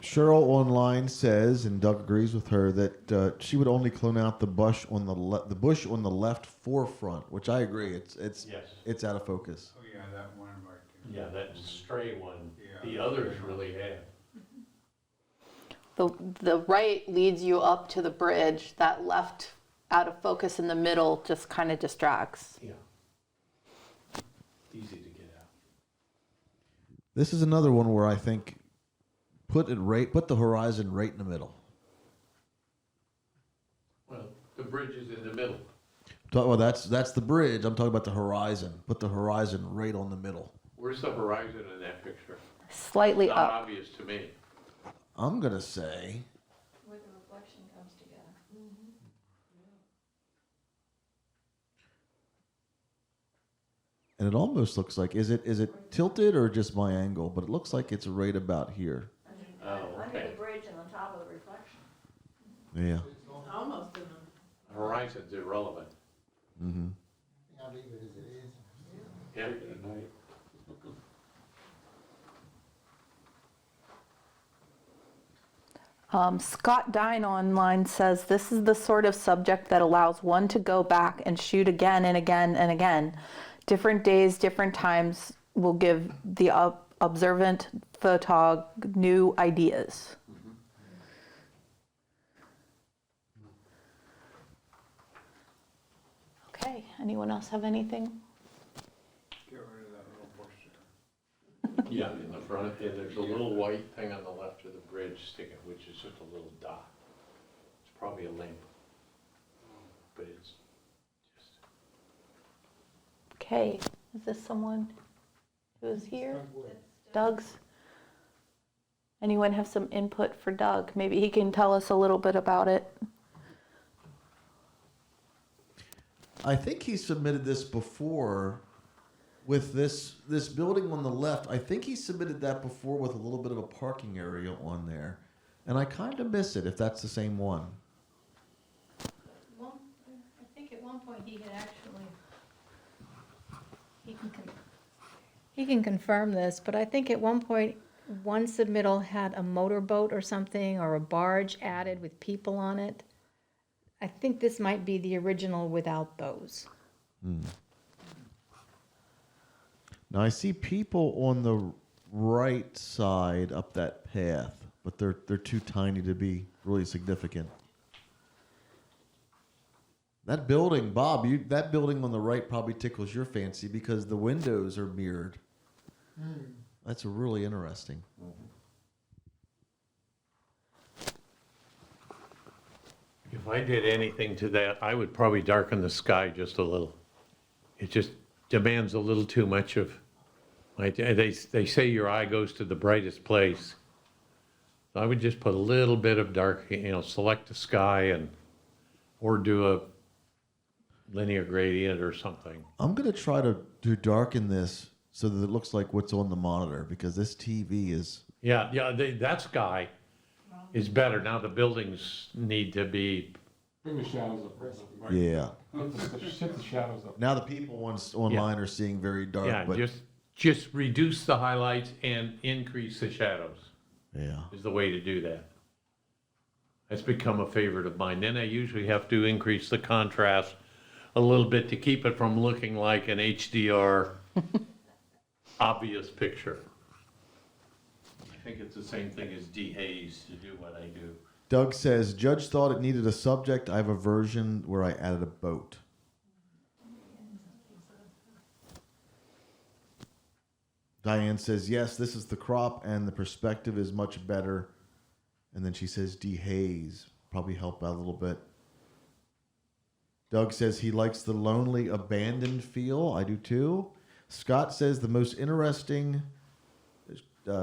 Cheryl online says, and Doug agrees with her, that she would only clone out the bush on the bush on the left forefront, which I agree. Yes. It's out of focus. Oh yeah, that one right there. Yeah, that stray one, Yeah. the others really have. The right leads you up to the bridge. That left out of focus in the middle just kind of distracts. Yeah. Easy to get out. This is another one where I think put the horizon right in the middle. Well, the bridge is in the middle. Well, that's the bridge. I'm talking about the horizon. Put the horizon right on the middle. Where's the horizon in that picture? Slightly Not up. obvious to me. I'm gonna say Where the reflection comes together. and it almost looks like is it tilted or just my angle? But it looks like it's right about here. Oh, Under okay. the bridge and on top of the reflection. Yeah. Almost in the. Horizon's irrelevant. Mm-hmm. I'll leave it as it is. Yeah. At night. Scott Dine online says this is the sort of subject that allows one to go back and shoot again and again and again. Different days, different times will give the observant photog new ideas. Okay, anyone else have anything? Get rid of that little bush there. Yeah, in the front, and there's a little white thing on the left of the bridge sticking, which is just a little dot. It's probably a lamp. But it's just, Okay, is this someone who is here? Doug's? Anyone have some input for Doug? Maybe he can tell us a little bit about it. I think he submitted this before with this building on the left. I think he submitted that before with a little bit of a parking area on there. And I kind of miss it if that's the same one. Well, I think at one point he had actually, he can confirm this, but I think at one point, one submittal had a motorboat or something, or a barge added with people on it. I think this might be the original without those. Now I see people on the right side up that path, but they're too tiny to be really significant. That building, Bob, that building on the right probably tickles your fancy because the windows are mirrored. That's really interesting. If I did anything to that, I would probably darken the sky just a little. It just demands a little too much of my, they say your eye goes to the brightest place. I would just put a little bit of dark, select the sky or do a linear gradient or something. I'm going to try to darken this so that it looks like what's on the monitor because this TV is... Yeah, that sky is better. Now the buildings need to be, Bring the shadows up. Yeah. Shift the shadows up. Now the people online are seeing very dark, yeah, but... just reduce the highlights and increase the shadows. Yeah. Is the way to do that. That's become a favorite of mine. Then I usually have to increase the contrast a little bit to keep it from looking like an HDR obvious picture. I think it's the same thing as dehaze to do what I do. Doug says, Judge thought it needed a subject. I have a version where I added a boat. Diane says, yes, this is the crop and the perspective is much better. And then she says, dehaze. Probably help out a little bit. Doug says he likes the lonely, abandoned feel. I do too. Scott says the most interesting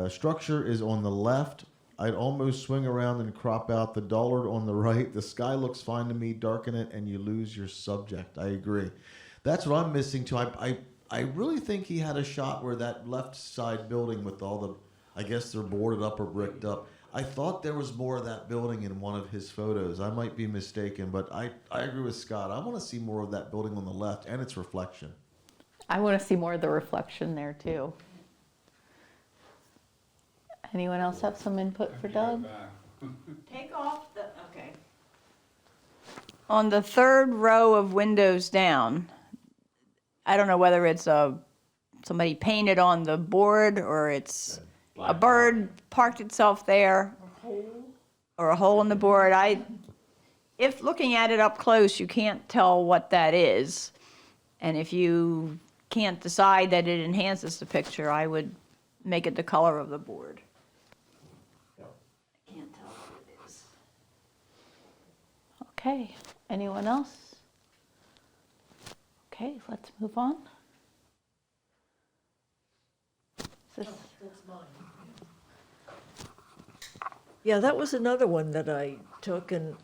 structure is on the left. I'd almost swing around and crop out the dullard on the right. The sky looks fine to me. Darken it and you lose your subject. I agree. That's what I'm missing too. I really think he had a shot where that left side building with all the, I guess they're boarded up or bricked up. I thought there was more of that building in one of his photos. I might be mistaken, but I agree with Scott. I want to see more of that building on the left and its reflection. I want to see more of the reflection there too. Anyone else have some input for Doug? Take off the, okay. On the third row of windows down, I don't know whether it's somebody painted on the board or it's a bird parked itself there. Or a hole in the board. If looking at it up close, you can't tell what that is. And if you can't decide that it enhances the picture, I would make it the color of the board. I can't tell what it is. Okay, anyone else? Okay, let's move on. Is this- That's mine. Yeah, that was another one that I took, and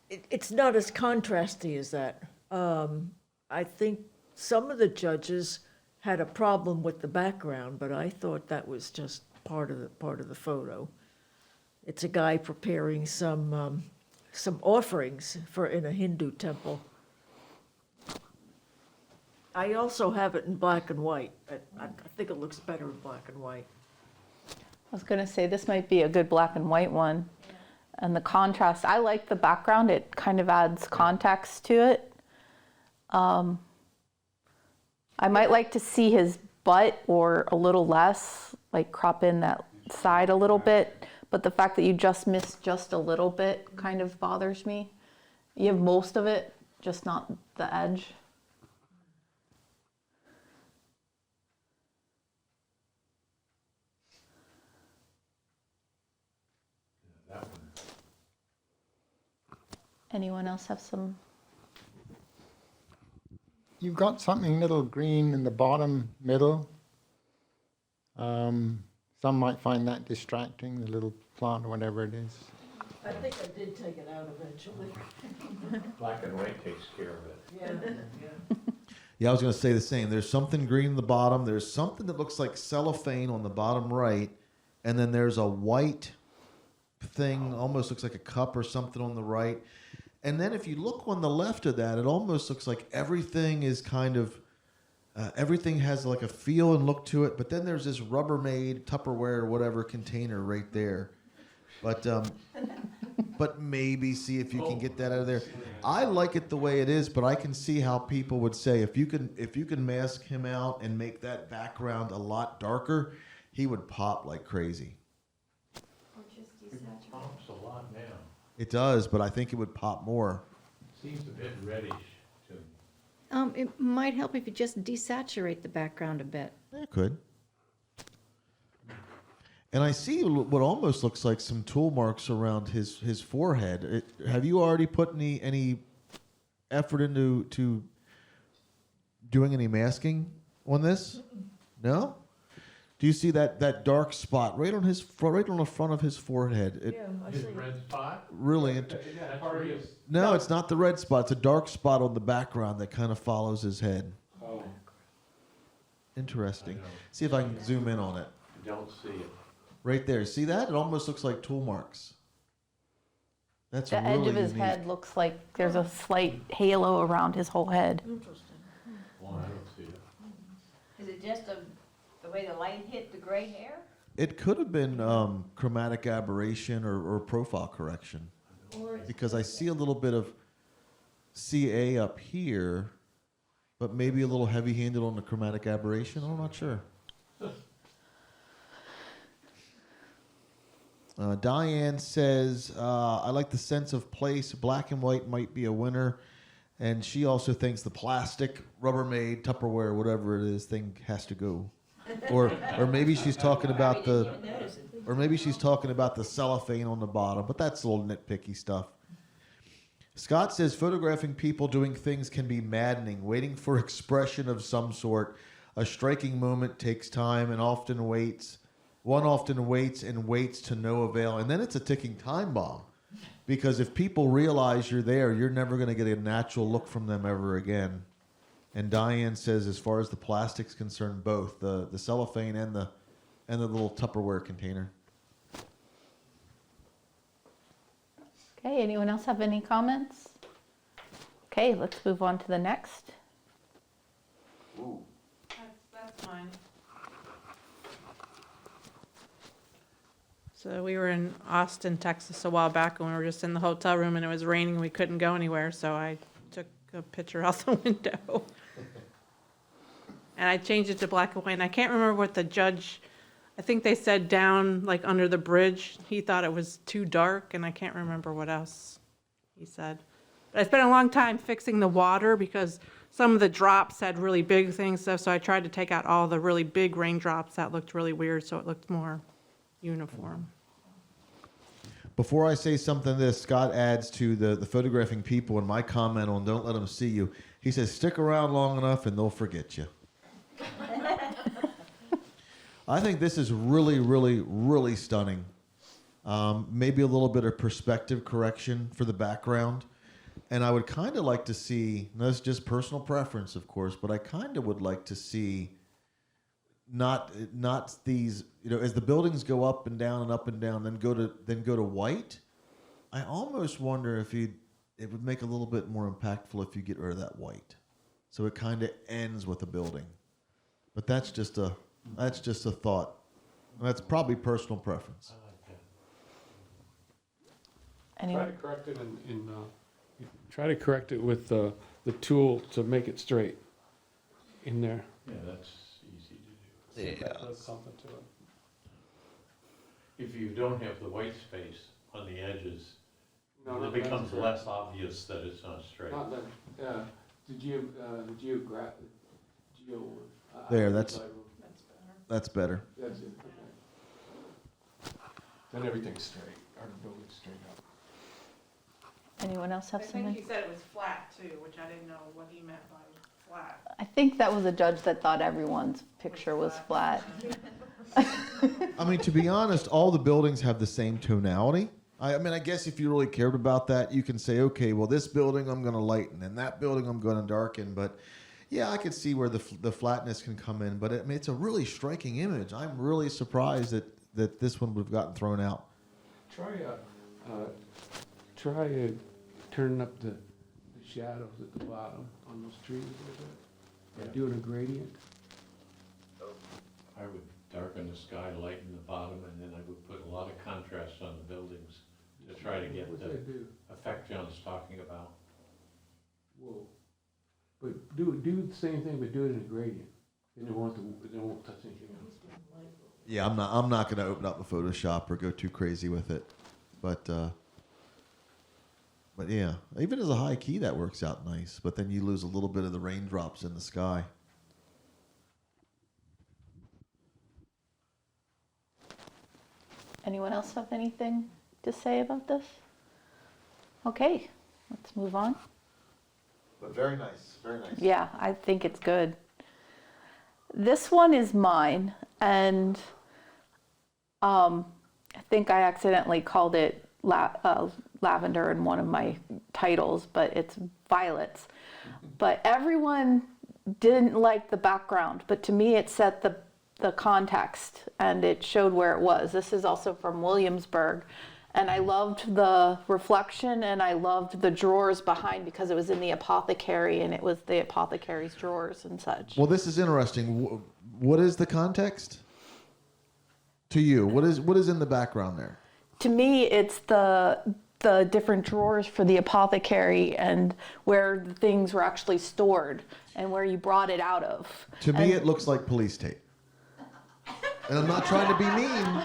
it's not as contrasty as that. I think some of the judges had a problem with the background, but I thought that was just part of the photo. It's a guy preparing some offerings in a Hindu temple. I also have it in black and white. I think it looks better in black and white. I was going to say this might be a good black and white one. And the contrast, I like the background. It kind of adds context to it. I might like to see his butt or a little less, like crop in that side a little bit. But the fact that you just missed just a little bit kind of bothers me. You have most of it, just not the edge. Anyone else have some? You've got something little green in the bottom middle. Something Some might find that distracting, the little plant or whatever it is. I think I did take it out eventually. Black and white takes care of it. Yeah. Yeah, I was going to say the same. There's something green in the bottom. There's something that looks like cellophane on the bottom right. And then there's a white thing, almost looks like a cup or something on the right. And then if you look on the left of that, it almost looks like everything is kind of, everything has like a feel and look to it. But then there's this Rubbermaid, Tupperware, or whatever container right there. But maybe see if you can get that out of there. I like it the way it is, but I can see how people would say if you can mask him out and make that background a lot darker, he would pop like crazy. It pops a lot now. It does, but I think it would pop more. Seems a bit reddish to me. It might help if you just desaturate the background a bit. It could. And I see what almost looks like some tool marks around his forehead. Have you already put any effort into doing any masking on this? No? Do you see that dark spot right on the front of his forehead? I His see. red spot? Really. That's where he is. No, it's not the red spot. It's a dark spot on the background that kind of follows his head. Oh, Interesting. I know. See if I can zoom in on it. I don't see it. Right there. See that? It almost looks like tool marks. That's The really edge of his unique. head looks like there's a slight halo around his whole head. Interesting. Well, I don't see it. Is it just the way the light hit the gray hair? It could have been chromatic aberration or profile correction, because I see a little bit of CA up here, but maybe a little heavy-handed on the chromatic aberration. I'm not sure. Diane says, I like the sense of place. Black and white might be a winner. And she also thinks the plastic, Rubbermaid, Tupperware, whatever it is, thing has to go. Or maybe she's talking about the cellophane on the bottom, but that's a little nitpicky stuff. Scott says photographing people doing things can be maddening. Waiting for expression of some sort. A striking moment takes time and often waits. One often waits and waits to no avail. And then it's a ticking time bomb. Because if people realize you're there, you're never going to get a natural look from them ever again. And Diane says, as far as the plastic's concerned, both the cellophane and the little Tupperware container. Okay, anyone else have any comments? Okay, let's move on to the next. That's mine. So we were in Austin, Texas a while back, and we were just in the hotel room, and it was raining, and we couldn't go anywhere, so I took a picture out the window. And I changed it to black and white, and I can't remember what the judge, I think they said down, like, under the bridge. He thought it was too dark, and I can't remember what else he said. But I spent a long time fixing the water, because some of the drops had really big things, so I tried to take out all the really big raindrops. That looked really weird, so it looked more uniform. Before I say something to this, Scott adds to the photographing people and my comment on don't let them see you. He says, stick around long enough and they'll forget you. I think this is really, really, really stunning. Maybe a little bit of perspective correction for the background. And I would kind of like to see, and that's just personal preference, of course, but I kind of would like to see not these, as the buildings go up and down, then go to white. I almost wonder if it would make a little bit more impactful if you get rid of that white, so it kind of ends with a building. But that's just a thought. That's probably personal preference. Try Anyone? to correct it try to correct it with the tool to make it straight in there. Yeah, that's easy to do. Something to it. If you don't have the white space on the edges, No, it not becomes that. less obvious that it's not straight. Not that, yeah, There, that's better. That's it, okay. Then everything's straight, our building's straight up. Anyone else have I think something? he said it was flat too, which I didn't know what he meant by flat. I think that was a judge that thought everyone's picture was flat. I mean, to be honest, all the buildings have the same tonality. I mean, I guess if you really cared about that, you can say, okay, well, this building I'm going to lighten, and that building I'm going to darken. But yeah, I could see where the flatness can come in. But I mean, it's a really striking image. I'm really surprised that this one would have gotten thrown out. Try turning up the shadows at the bottom on those trees a little bit. Yeah. Doing a gradient. I would darken the sky, lighten the bottom, and then I would put a lot of contrast on the buildings to try to get What's the that do? effect John's talking about. Whoa. But do the same thing, but do it in a gradient. And it won't touch anything else. Yeah, I'm not going to open up a Photoshop or go too crazy with it. But yeah, even as a high key, that works out nice. But then you lose a little bit of the raindrops in the sky. Anyone else have anything to say about this? Okay, let's move on. But very nice, very nice. Yeah, I think it's good. This one is mine, and I think I accidentally called it lavender in one of my titles, but it's violets. But everyone didn't like the background, but to me it set the context and it showed where it was. This is also from Williamsburg. And I loved the reflection and I loved the drawers behind because it was in the apothecary and it was the apothecary's drawers and such. Well, this is interesting. What is the context to you? What is in the background there? To me, it's the different drawers for the apothecary and where the things were actually stored and where you brought it out of. To me, it looks like police tape. And I'm not trying to be mean.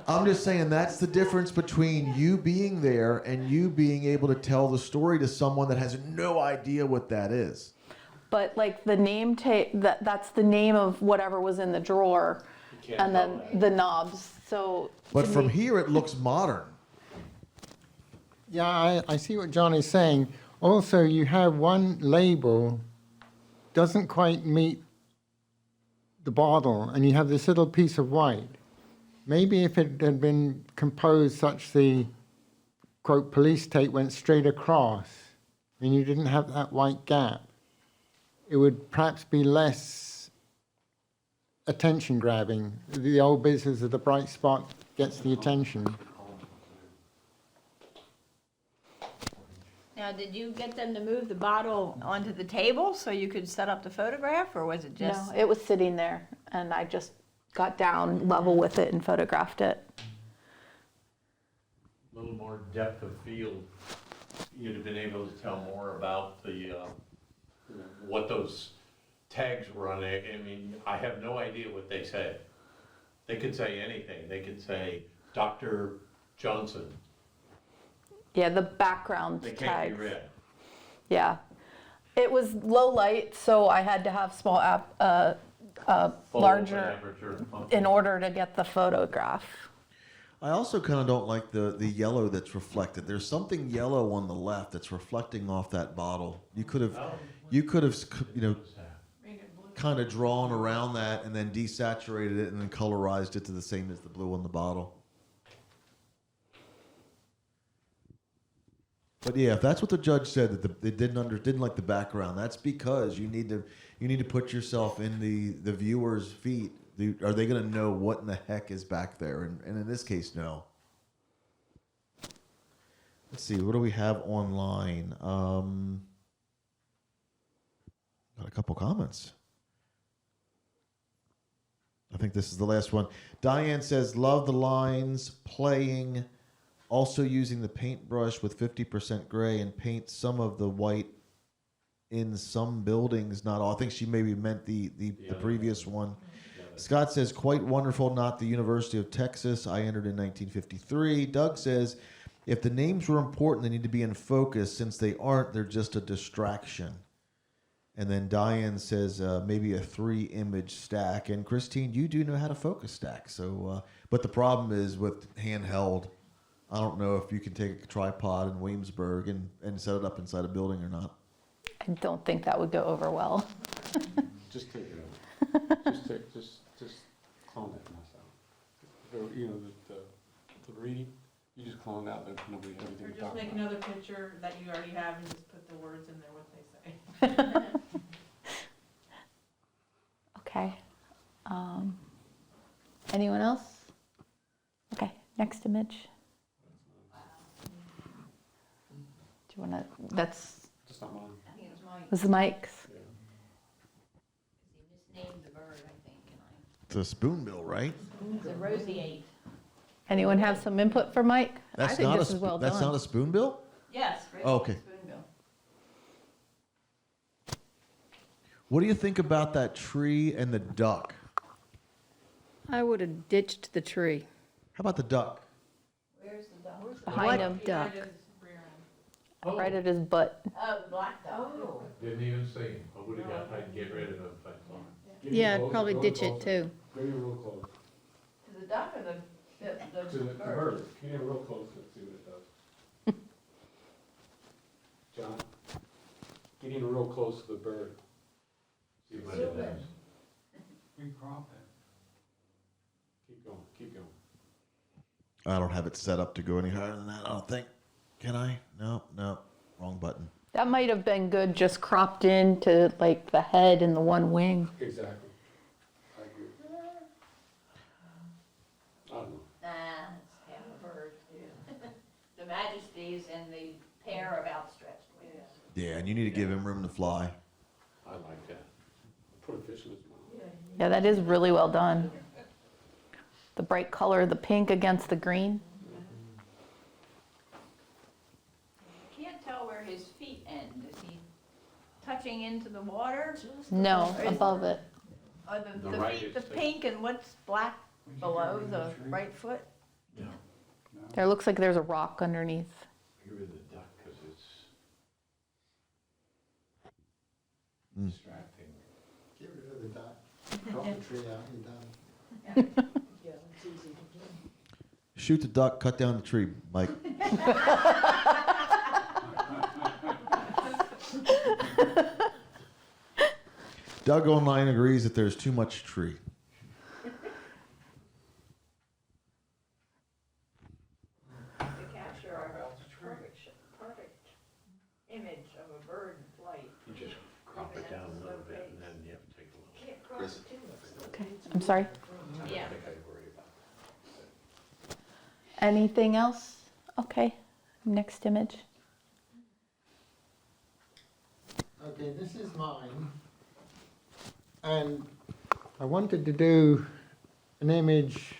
I'm just saying that's the difference between you being there and you being able to tell the story to someone that has no idea what that is. But like the name tape, that's the name of whatever was in the drawer, and then the knobs. So. But to from me- here, it looks modern. Yeah, I see what John is saying. Also, you have one label doesn't quite meet the bottle, and you have this little piece of white. Maybe if it had been composed such the, quote, police tape went straight across, and you didn't have that white gap, it would perhaps be less attention-grabbing. The old business of the bright spot gets the attention. Now, did you get them to move the bottle onto the table so you could set up the photograph, or was it just? No, it was sitting there, and I just got down level with it and photographed it. A little more depth of field, you'd have been able to tell more about the, what those tags were on it. I mean, I have no idea what they say. They could say anything. They could say, Dr. Johnson. Yeah, the background They can't tags. be read. Yeah, it was low light, so I had to have small Full larger aperture. in order to get the photograph. I also kind of don't like the yellow that's reflected. There's something yellow on the left that's reflecting off that bottle. You could have, kind of drawn around that and then desaturated it and then colorized it to the same as the blue on the bottle. But yeah, if that's what the judge said, that they didn't like the background, that's because you need to put yourself in the viewer's feet. Are they going to know what in the heck is back there? And in this case, no. Let's see, what do we have online? Got a couple comments. I think this is the last one. Diane says, love the lines, playing, also using the paintbrush with 50% gray and paint some of the white in some buildings, not all. I think she maybe meant the previous one. Scott says, quite wonderful, not the University of Texas. I entered in 1953. Doug says, if the names were important, they need to be in focus. Since they aren't, they're just a distraction. And then Diane says, maybe a 3-image stack. And Christine, you do know how to focus stack. So, but the problem is with handheld, I don't know if you can take a tripod in Williamsburg and set it up inside a building or not. I don't think that would go over well. Just take it over. Just clone it myself. the reading, you just clone out that nobody had Or anything to just talk make about. another picture that you already have and just put the words in there, what they say. Okay. Anyone else? Okay, next image. Do you want to, that's, That's not mine. this is Mike's. Misnamed the bird, I think, and It's a spoonbill, right? it's a roseate. Anyone have some input for Mike? I That's think not this a is well that's done. not a spoonbill. Yes, Oh, okay. spoonbill. What do you think about that tree and the duck? I would have ditched the tree. How about the duck? Where's the dog? Where's the Behind him, Duck. Behind his rear end. right at his butt. Oh, the black dog. Oh. Didn't even see him. I would've got, I'd get rid of him if I saw him. Yeah, I'd probably ditch it too. Get in real close. To the duck or the To the bird. Get in real close and see what it does. John, get in real close to the bird. See what it does. Recrop it. Keep going, keep going. I don't have it set up to go any higher than that. I don't think. Can I? No, wrong button. That might have been good, just cropped into like the head and the one wing. Exactly. I agree. I don't know. Nah, it's half a bird. The majesties and the pair of outstretched wings. Yeah, and you need to give him room to fly. I like that. Put a fish in his mouth. Yeah, that is really well done. The bright color, the pink against the green. You can't tell where his feet end. Is he touching into the water? No, Or is- above it. Are The the right feet is the the- pink and what's black below the right foot? There looks like there's a rock underneath. Get rid of the duck, cause it's Mm. distracting. Get rid of the duck, crop the tree out, you're done. Shoot the duck, cut down the tree, Mike. Doug online agrees that there's too much tree. To capture a perfect image of a bird in flight. You just crop it down a little bit and then you have to take a little. Can't cross it too much. Okay, I'm sorry. I don't Yeah. think I'd worry about that. Anything else? Okay, next image. Okay, this is mine. And I wanted to do an image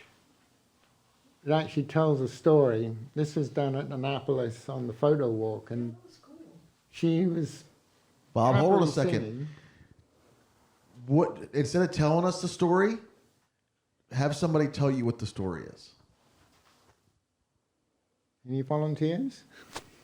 that actually tells a story. This was done at Annapolis on the photo walk, and she was Bob, hold on a happily second. singing. What instead of telling us the story, have somebody tell you what the story is. Any volunteers?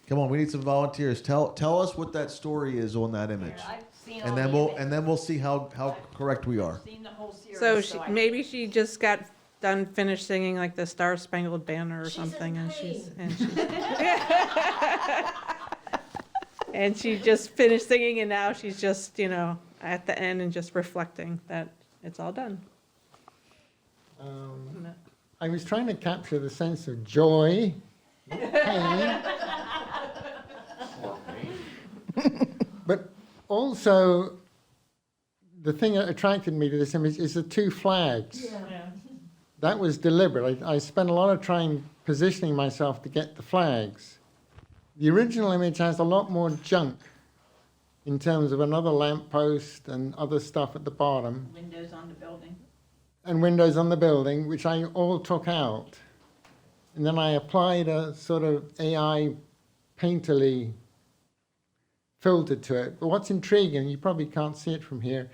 Come on, we need some volunteers. Tell us what that story is on that image, I've seen all and then the we'll images. see how correct we are. I've seen the whole series. So I- maybe she just got done finished singing like the Star Spangled Banner or something, and she's and she just finished singing, and now she's just at the end and just reflecting that it's all done. I was trying to capture the sense of joy, pain, but also the thing that attracted me to this image is the two flags. That was deliberate. I spent a lot of time positioning myself to get the flags. The original image has a lot more junk in terms of another lamppost and other stuff at the bottom, Windows on the building. and windows on the building, which I all took out. And then I applied a sort of AI painterly filter to it. But what's intriguing, you probably can't see it from here,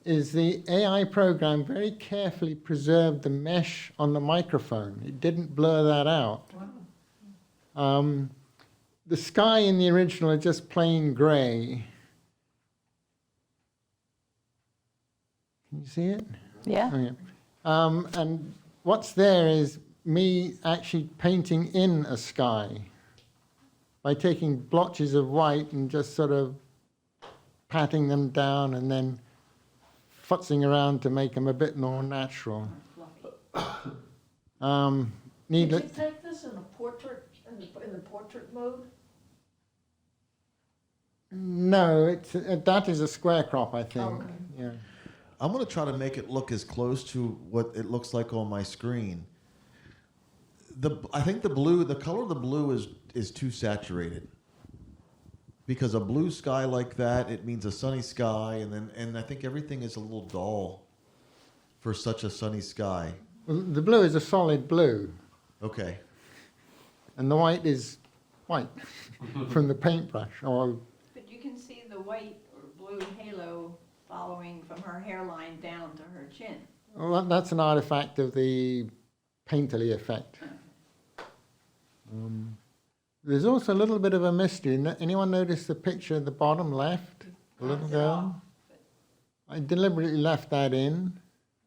is the AI program very carefully preserved the mesh on the microphone. It didn't blur that out. The sky in the original is just plain gray. Can you see it? Yeah. Oh, yeah. And what's there is me actually painting in a sky by taking blotches of white and just sort of patting them down and then futzing around to make them a bit more natural. Did Needless, you take this in a portrait, in the portrait mode? no, that is a square crop, I think. Okay. Yeah. I'm going to try to make it look as close to what it looks like on my screen. I think the color of the blue is too saturated. Because a blue sky like that, it means a sunny sky, and I think everything is a little dull for such a sunny sky. Well, the blue is a solid blue, Okay. and the white is white from the paintbrush. Or But you can see the white or blue halo following from her hairline down to her chin. well, that's an artifact of the painterly effect. There's also a little bit of a mystery. Anyone notice the picture at the bottom left? The little girl? I deliberately left that in.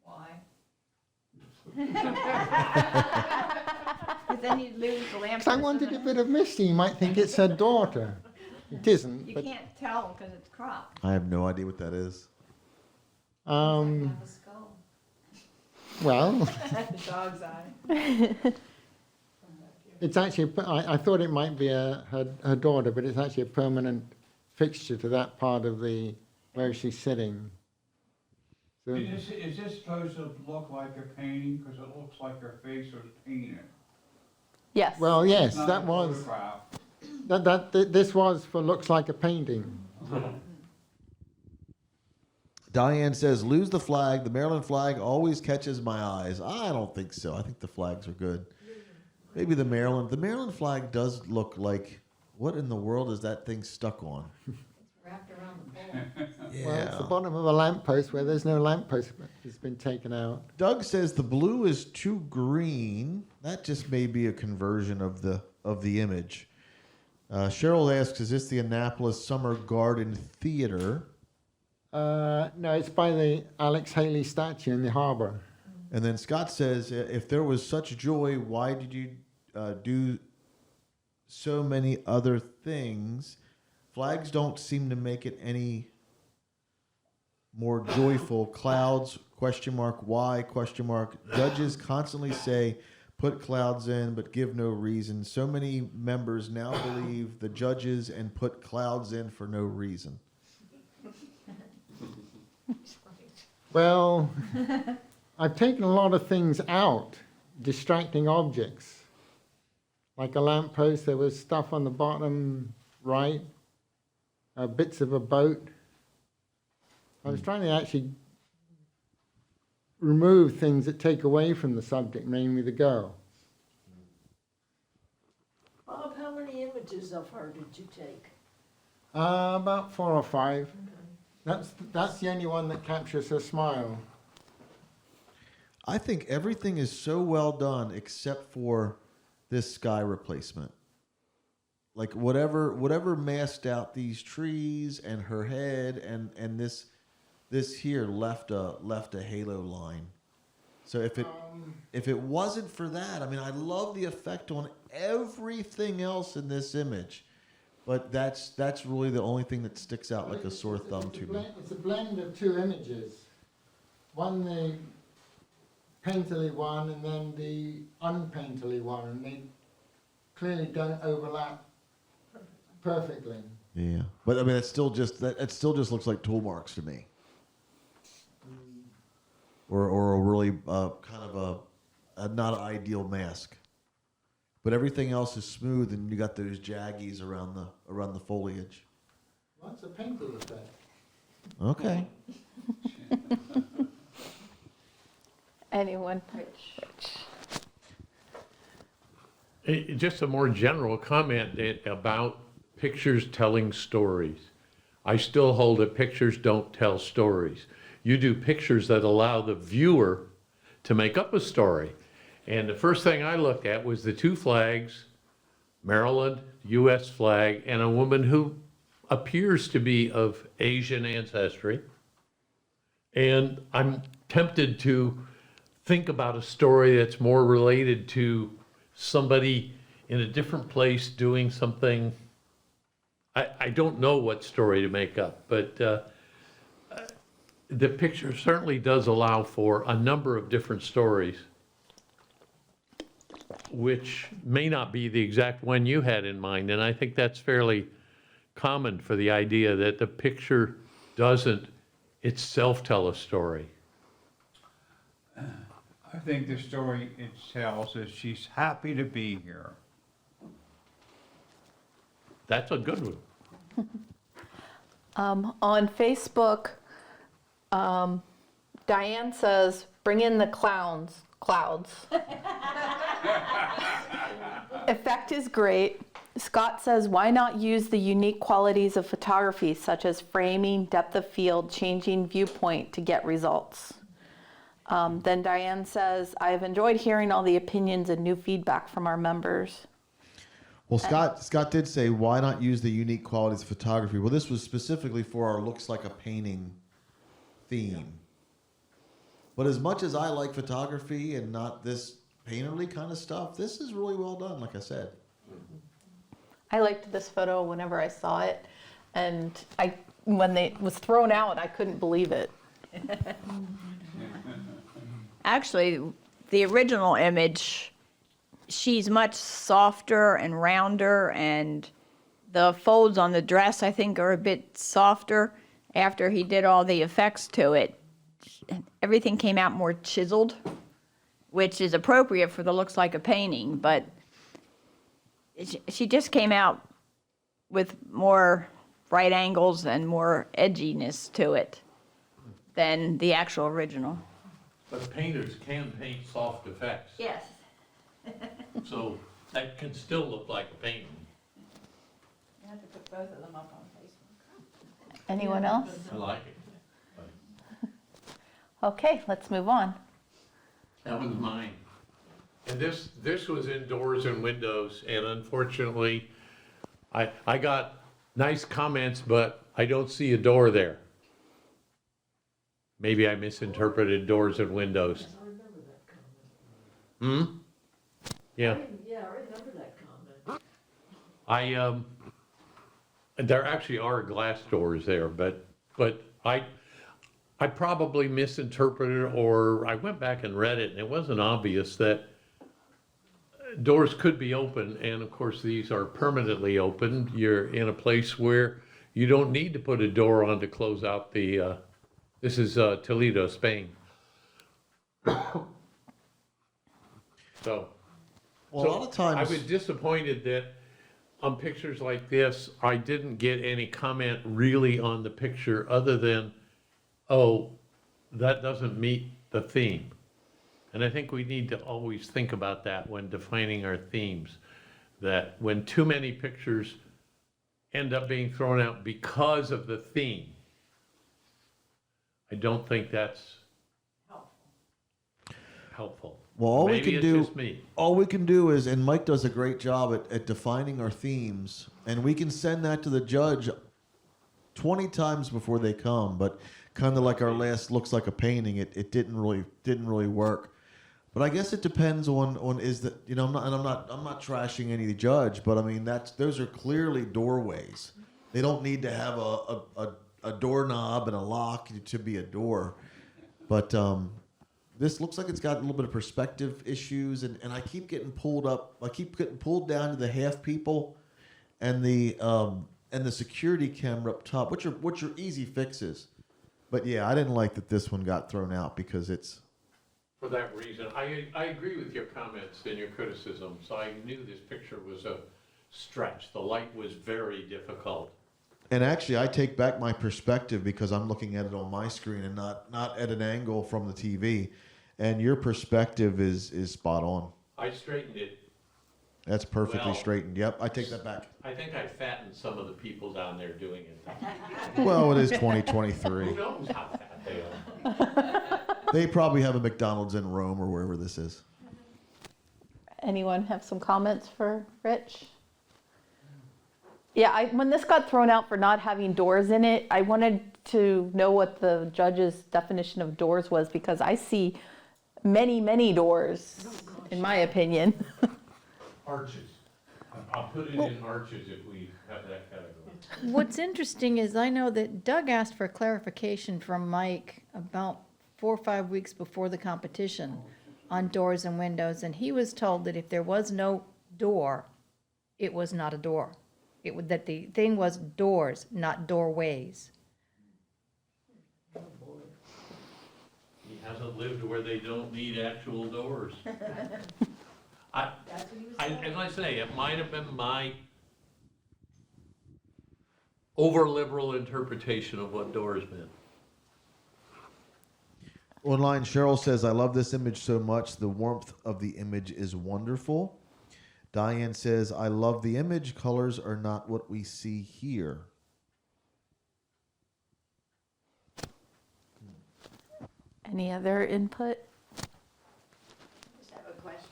Why? Because then you'd lose the lamp. Because I wanted a bit of mystery. You might think it's her daughter. It isn't. You But can't tell because it's cropped. I have no idea what that is. well, The dog's eye. it's actually. I thought it might be her daughter, but it's actually a permanent fixture to that part of the where she's sitting. So, Is this supposed to look like a painting? Because it looks like her face was painted. Yes. well, yes, Not that a was. photograph. This was for looks like a painting. Diane says, lose the flag. The Maryland flag always catches my eyes. I don't think so. I think the flags are good. Maybe the Maryland flag does look like, what in the world is that thing stuck on? Wrapped around the pole. Well, it's the bottom of a lamppost where there's no lamppost. It's been taken out. Doug says the blue is too green. That just may be a conversion of the image. Cheryl asks, is this the Annapolis Summer Garden Theater? No, it's by the Alex Haley statue in the harbor. And then Scott says, if there was such joy, why did you do so many other things? Flags don't seem to make it any more joyful. Clouds, question mark, why, question mark. Judges constantly say, put clouds in, but give no reason. So many members now believe the judges and put clouds in for no reason. Well, I've taken a lot of things out, distracting objects. Like a lamppost, there was stuff on the bottom right, bits of a boat. I was trying to actually remove things that take away from the subject, namely the girl. Bob, how many images of her did you take? About 4 or 5. That's the only one that captures her smile. I think everything is so well done except for this sky replacement. Like whatever masked out these trees and her head and this here left a halo line. So if it wasn't for that, I mean, I love the effect on everything else in this image, but that's really the only thing that sticks out like a sore thumb to me. It's a blend of 2 images. One, the painterly one, and then the unpainterly one, and they clearly don't overlap perfectly. Yeah, but I mean, it still just looks like tool marks to me, or a really kind of a not ideal mask. But everything else is smooth, and you got those jaggies around the foliage. Well, that's a painterly effect. Okay. Anyone? Just a more general comment about pictures telling stories. I still hold that pictures don't tell stories. You do pictures that allow the viewer to make up a story. And the first thing I looked at was the 2 flags, Maryland, U.S. flag, and a woman who appears to be of Asian ancestry. And I'm tempted to think about a story that's more related to somebody in a different place doing something. I don't know what story to make up, but the picture certainly does allow for a number of different stories. which may not be the exact one you had in mind. And I think that's fairly common for the idea that the picture doesn't itself tell a story. I think the story it tells is she's happy to be here. That's a good one. On Facebook, Diane says, bring in the clouds. Effect is great. Scott says, why not use the unique qualities of photography, such as framing, depth of field, changing viewpoint to get results? Then Diane says, I've enjoyed hearing all the opinions and new feedback from our members. Well, Scott did say, why not use the unique qualities of photography? Well, this was specifically for our looks like a painting theme. But as much as I like photography and not this painterly kind of stuff, this is really well done, like I said. I liked this photo whenever I saw it, and when it was thrown out, I couldn't believe it. Actually, the original image, she's much softer and rounder, and the folds on the dress, I think, are a bit softer. After he did all the effects to it, everything came out more chiseled, which is appropriate for the looks like a painting, but she just came out with more right angles and more edginess to it than the actual original. But painters can paint soft effects. Yes. So that can still look like a painting. You have to put both of them up on Facebook. Anyone else? I like it. Okay, let's move on. That was mine. And this was indoors and windows, and unfortunately, I got nice comments, but I don't see a door there. Maybe I misinterpreted doors and windows. I remember that comment. Yeah. Yeah, I remember that comment. There actually are glass doors there, but I probably misinterpreted, or I went back and read it, and it wasn't obvious that doors could be open, and of course these are permanently open. You're in a place where you don't need to put a door on to close out the, this is Toledo, Spain. So. Well, a lot of times, I was disappointed that on pictures like this, I didn't get any comment really on the picture other than, oh, that doesn't meet the theme. And I think we need to always think about that when defining our themes, that when too many pictures end up being thrown out because of the theme, I don't think that's helpful. well, all Maybe we can it's do, just me. all we can do is, and Mike does a great job at defining our themes, and we can send that to the judge 20 times before they come. But kind of like our last looks like a painting, it didn't really work. But I guess it depends on is that, you know, I'm not trashing any judge, but I mean those are clearly doorways. They don't need to have a doorknob and a lock to be a door. But this looks like it's got a little bit of perspective issues, and I keep getting pulled up. I keep getting pulled down to the half people, and the security camera up top, which are easy fixes. But yeah, I didn't like that this one got thrown out because it's. For that reason, I agree with your comments and your criticisms. I knew this picture was a stretch. The light was very difficult. And actually, I take back my perspective because I'm looking at it on my screen and not at an angle from the TV. And your perspective is spot on. I straightened it. That's perfectly Well, straightened. Yep, I take that back. I think I fattened some of the people down there doing it. Well, it is Who 2023. knows how fat they are? They probably have a McDonald's in Rome or wherever this is. Anyone have some comments for Rich? Yeah, when this got thrown out for not having doors in it, I wanted to know what the judge's definition of doors was, because I see many, many doors, in my opinion. Arches. I'll put it in arches if we have that category. What's interesting is I know that Doug asked for clarification from Mike about 4 or 5 weeks before the competition. on doors and windows, and he was told that if there was no door, it was not a door. That the thing was doors, not doorways. He hasn't lived where they don't need actual doors. As I say, it might have been my over-liberal interpretation of what doors meant. Online, Cheryl says, I love this image so much. The warmth of the image is wonderful. Diane says, I love the image. Colors are not what we see here. Any other input? Just have a question.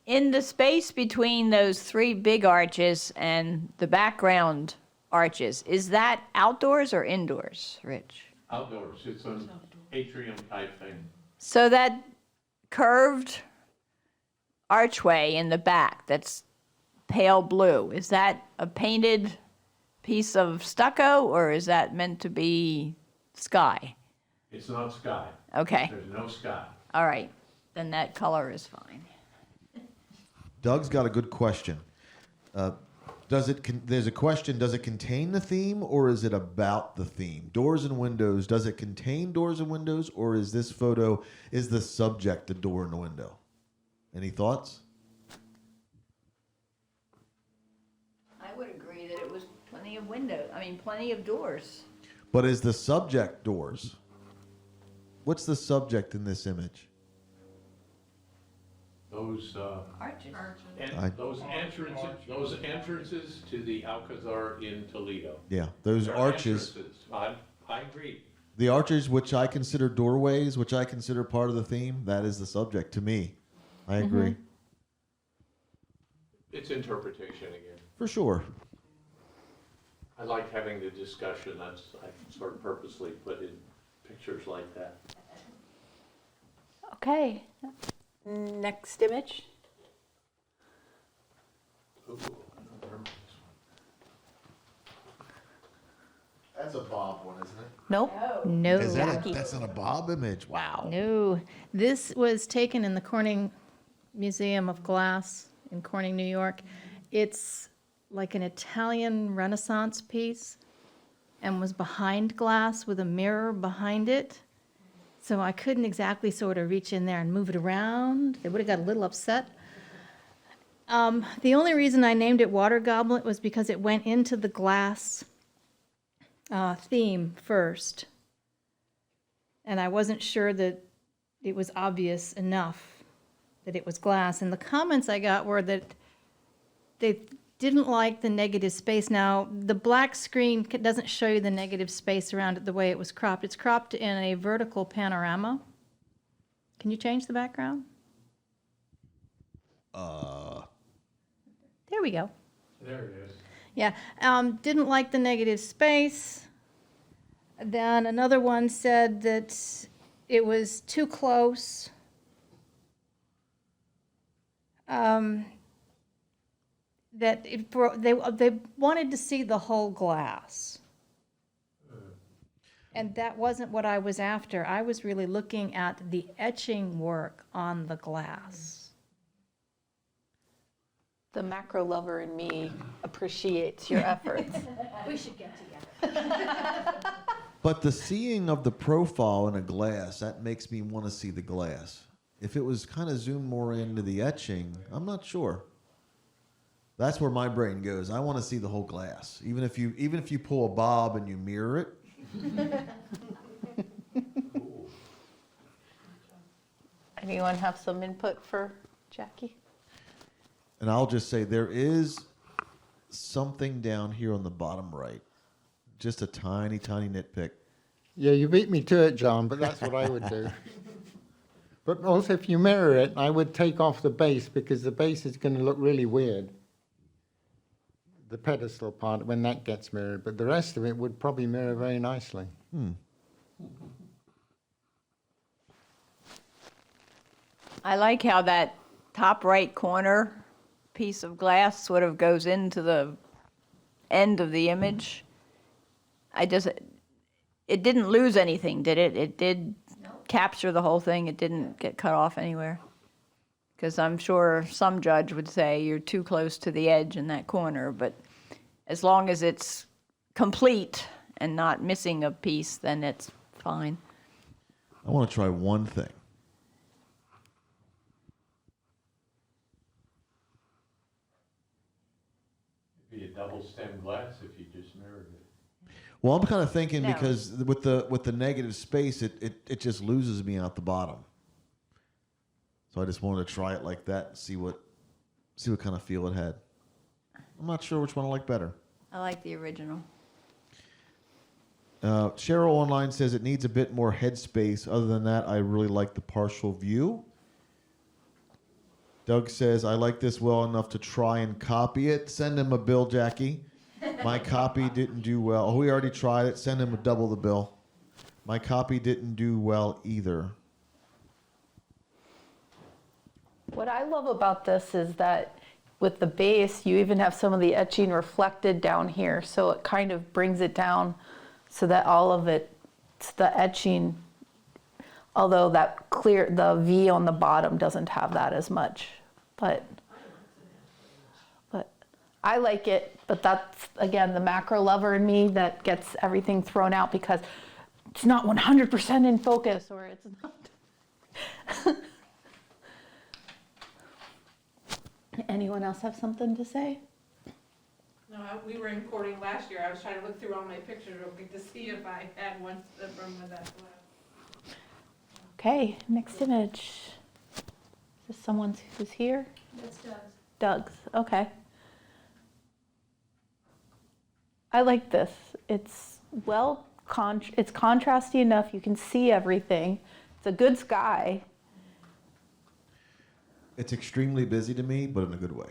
In the space between those three big arches and the background arches, is that outdoors or indoors, Rich? Outdoors, it's an atrium type thing. So that curved archway in the back that's pale blue, is that a painted piece of stucco or is that meant to be sky? It's not sky. Okay, There's no sky. all right, then that color is fine. Doug's got a good question. There's a question, does it contain the theme or is it about the theme? Doors and windows, does it contain doors and windows, or is this photo, is the subject a door and a window? Any thoughts? I would agree that it was plenty of plenty of doors. But is the subject doors? What's the subject in this image? Those, Arches. those entrances to the Alcazar in Toledo. Yeah, those They're arches. entrances. I agree. The arches, which I consider doorways, which I consider part of the theme, that is the subject to me. I agree. It's interpretation again. For sure. I like having the discussion. I sort of purposely put in pictures like that. Okay. Next image. Ooh, I don't remember this one. That's a Bob one, isn't it? Nope. No. Is that that's not a Bob image? Wow. No, this was taken in the Corning Museum of Glass in Corning, New York. It's like an Italian Renaissance piece and was behind glass with a mirror behind it. So I couldn't exactly sort of reach in there and move it around. They would have got a little upset. The only reason I named it Water Goblet was because it went into the glass theme first. And I wasn't sure that it was obvious enough that it was glass. And the comments I got were that they didn't like the negative space. Now, the black screen doesn't show you the negative space around it the way it was cropped. It's cropped in a vertical panorama. Can you change the background? There we go. There it is. Yeah, didn't like the negative space. Then another one said that it was too close. That they wanted to see the whole glass. And that wasn't what I was after. I was really looking at the etching work on the glass. The macro lover in me appreciates your efforts. We should get together. But the seeing of the profile in a glass, that makes me want to see the glass. If it was kind of zoomed more into the etching, I'm not sure. That's where my brain goes. I want to see the whole glass. Even if you pull a Bob and you mirror it. Anyone have some input for Jackie? And I'll just say there is something down here on the bottom right. Just a tiny, tiny nitpick. Yeah, you beat me to it, John, but that's what I would do. But also, if you mirror it, I would take off the base because the base is going to look really weird. The pedestal part, when that gets mirrored, but the rest of it would probably mirror very nicely. I like how that top right corner piece of glass sort of goes into the end of the image. It didn't lose anything, did it? It did. capture the whole thing, it didn't get cut off anywhere. Because I'm sure some judge would say you're too close to the edge in that corner, but as long as it's complete and not missing a piece, then it's fine. I want to try one thing. It'd be a double stem glass if you just mirrored it. Well, I'm kind of thinking No. because with the negative space, it just loses me out the bottom. So I just wanted to try it like that, and see what kind of feel it had. I'm not sure which one I like better. I like the original. Cheryl online says it needs a bit more headspace. Other than that, I really like the partial view. Doug says, I like this well enough to try and copy it. Send him a bill, Jackie. My copy didn't do well. Oh, we already tried it. Send him a double the bill. My copy didn't do well either. What I love about this is that with the base, you even have some of the etching reflected down here. So it kind of brings it down so that all of it, the etching, although the V on the bottom doesn't have that as much. But I like it, but that's, again, the macro lover in me that gets everything thrown out because it's not 100% in focus, or it's not. Anyone else have something to say? No, we were importing last year. I was trying to look through all my pictures real quick to see if I had one from that glass. Okay, next image. Is this someone who's here? That's Doug's. Doug's, okay. I like this. It's it's contrasty enough. You can see everything. It's a good sky. It's extremely busy to me, but in a good way.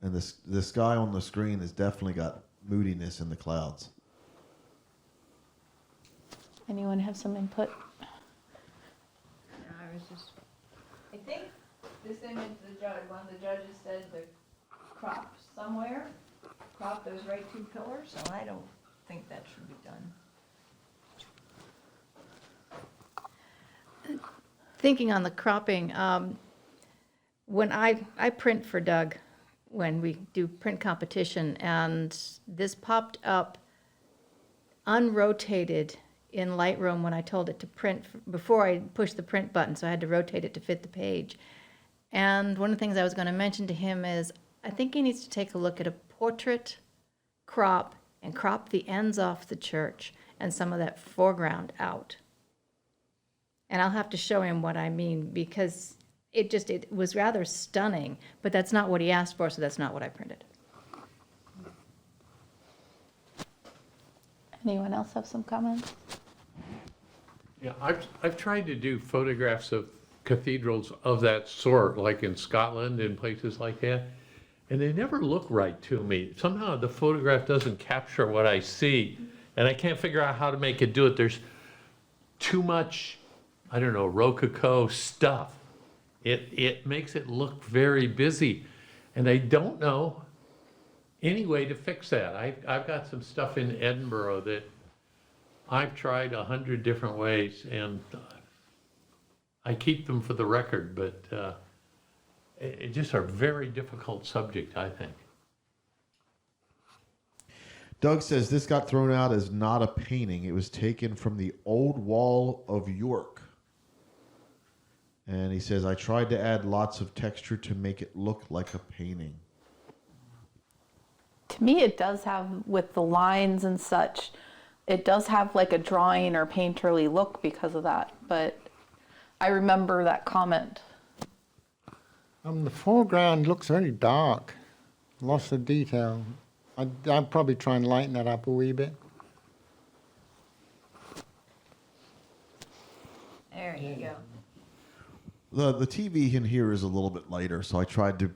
And the sky on the screen has definitely got moodiness in the clouds. Anyone have some input? I think this image, one of the judges said the crop somewhere, crop those right two pillars, so I don't think that should be done. Thinking on the cropping, when I print for Doug, when we do print competition, and this popped up unrotated in Lightroom when I told it to print, before I pushed the print button, so I had to rotate it to fit the page. And one of the things I was going to mention to him is, I think he needs to take a look at a portrait crop and crop the ends off the church and some of that foreground out. And I'll have to show him what I mean, because it was rather stunning, but that's not what he asked for, so that's not what I printed. Anyone else have some comments? Yeah, I've tried to do photographs of cathedrals of that sort, like in Scotland and places like that, and they never look right to me. Somehow the photograph doesn't capture what I see, and I can't figure out how to make it do it. There's too much, I don't know, Rococo stuff. It makes it look very busy, and I don't know any way to fix that. I've got some stuff in Edinburgh that I've tried 100 different ways, and I keep them for the record, but it just a very difficult subject, I think. Doug says this got thrown out as not a painting. It was taken from the old wall of York. And he says, I tried to add lots of texture to make it look like a painting. To me, it does have, with the lines and such, it does have like a drawing or painterly look because of that. But I remember that comment. The foreground looks very dark, lots of detail. I'd probably try and lighten that up a wee bit. There you go. The TV in here is a little bit lighter, so I tried to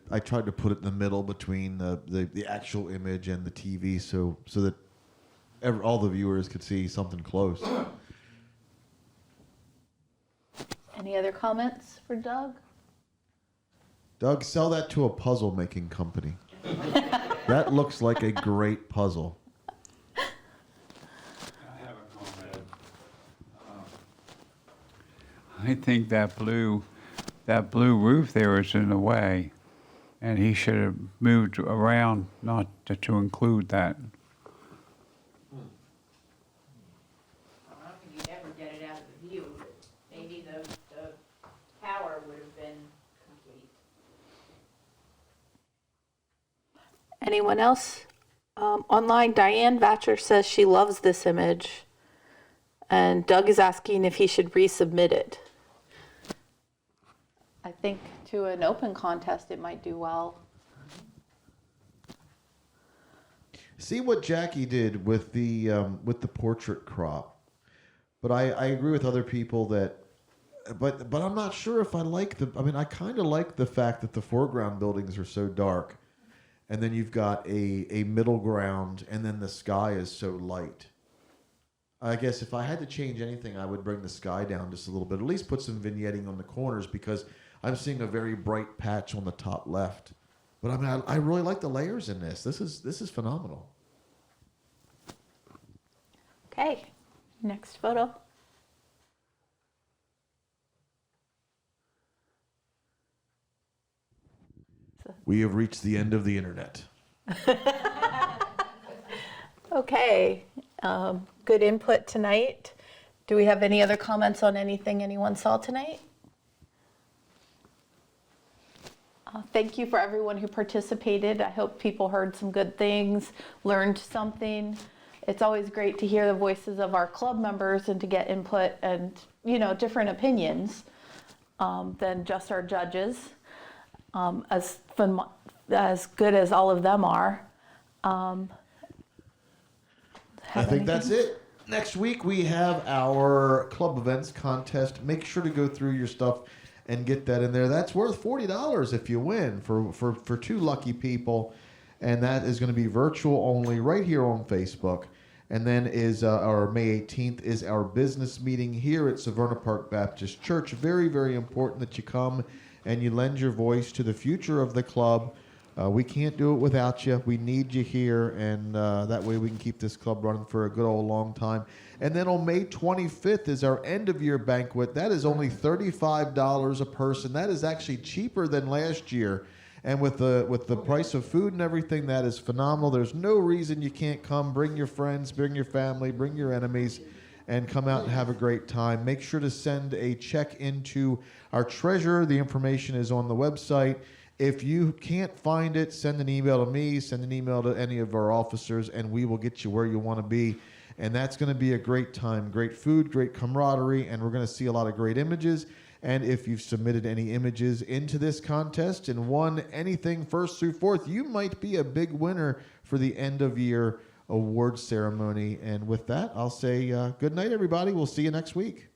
put it in the middle between the actual image and the TV, so that all the viewers could see something close. Any other comments for Doug? Doug, sell that to a puzzle making company. That looks like a great puzzle. I have a comment. I think that blue roof there is in the way, and he should have moved around not to include that. I don't think you'd ever get it out of the view, but maybe the tower would have been complete. Anyone else? Online, Diane Vatcher says she loves this image. And Doug is asking if he should resubmit it. I think to an open contest, it might do well. See what Jackie did with the portrait crop, but I agree with other people that, but I'm not sure if I like the. I mean, I kind of like the fact that the foreground buildings are so dark, and then you've got a middle ground, and then the sky is so light. I guess if I had to change anything, I would bring the sky down just a little bit. At least put some vignetting on the corners, because I'm seeing a very bright patch on the top left. But I mean, I really like the layers in this. This is phenomenal. Okay, next photo. We have reached the end of the internet. Okay, good input tonight. Do we have any other comments on anything anyone saw tonight? Thank you for everyone who participated. I hope people heard some good things, learned something. It's always great to hear the voices of our club members and to get input and, different opinions than just our judges, as good as all of them are. I think that's it. Next week we have our club events contest. Make sure to go through your stuff and get that in there. That's worth $40 if you win for two lucky people. And that is going to be virtual only right here on Facebook. And then is our May 18th is our business meeting here at Severna Park Baptist Church. Very, very important that you come and you lend your voice to the future of the club. We can't do it without you. We need you here, and that way we can keep this club running for a good old long time. And then on May 25th is our end-of-year banquet. That is only $35 a person. That is actually cheaper than last year. And with the price of food and everything, that is phenomenal. There's no reason you can't come. Bring your friends, bring your family, bring your enemies, and come out and have a great time. Make sure to send a check into our treasurer. The information is on the website. If you can't find it, send an email to me, send an email to any of our officers, and we will get you where you want to be. And that's going to be a great time. Great food, great camaraderie, and we're going to see a lot of great images. And if you've submitted any images into this contest and won anything first through fourth, you might be a big winner for the end-of-year award ceremony. And with that, I'll say good night, everybody. We'll see you next week.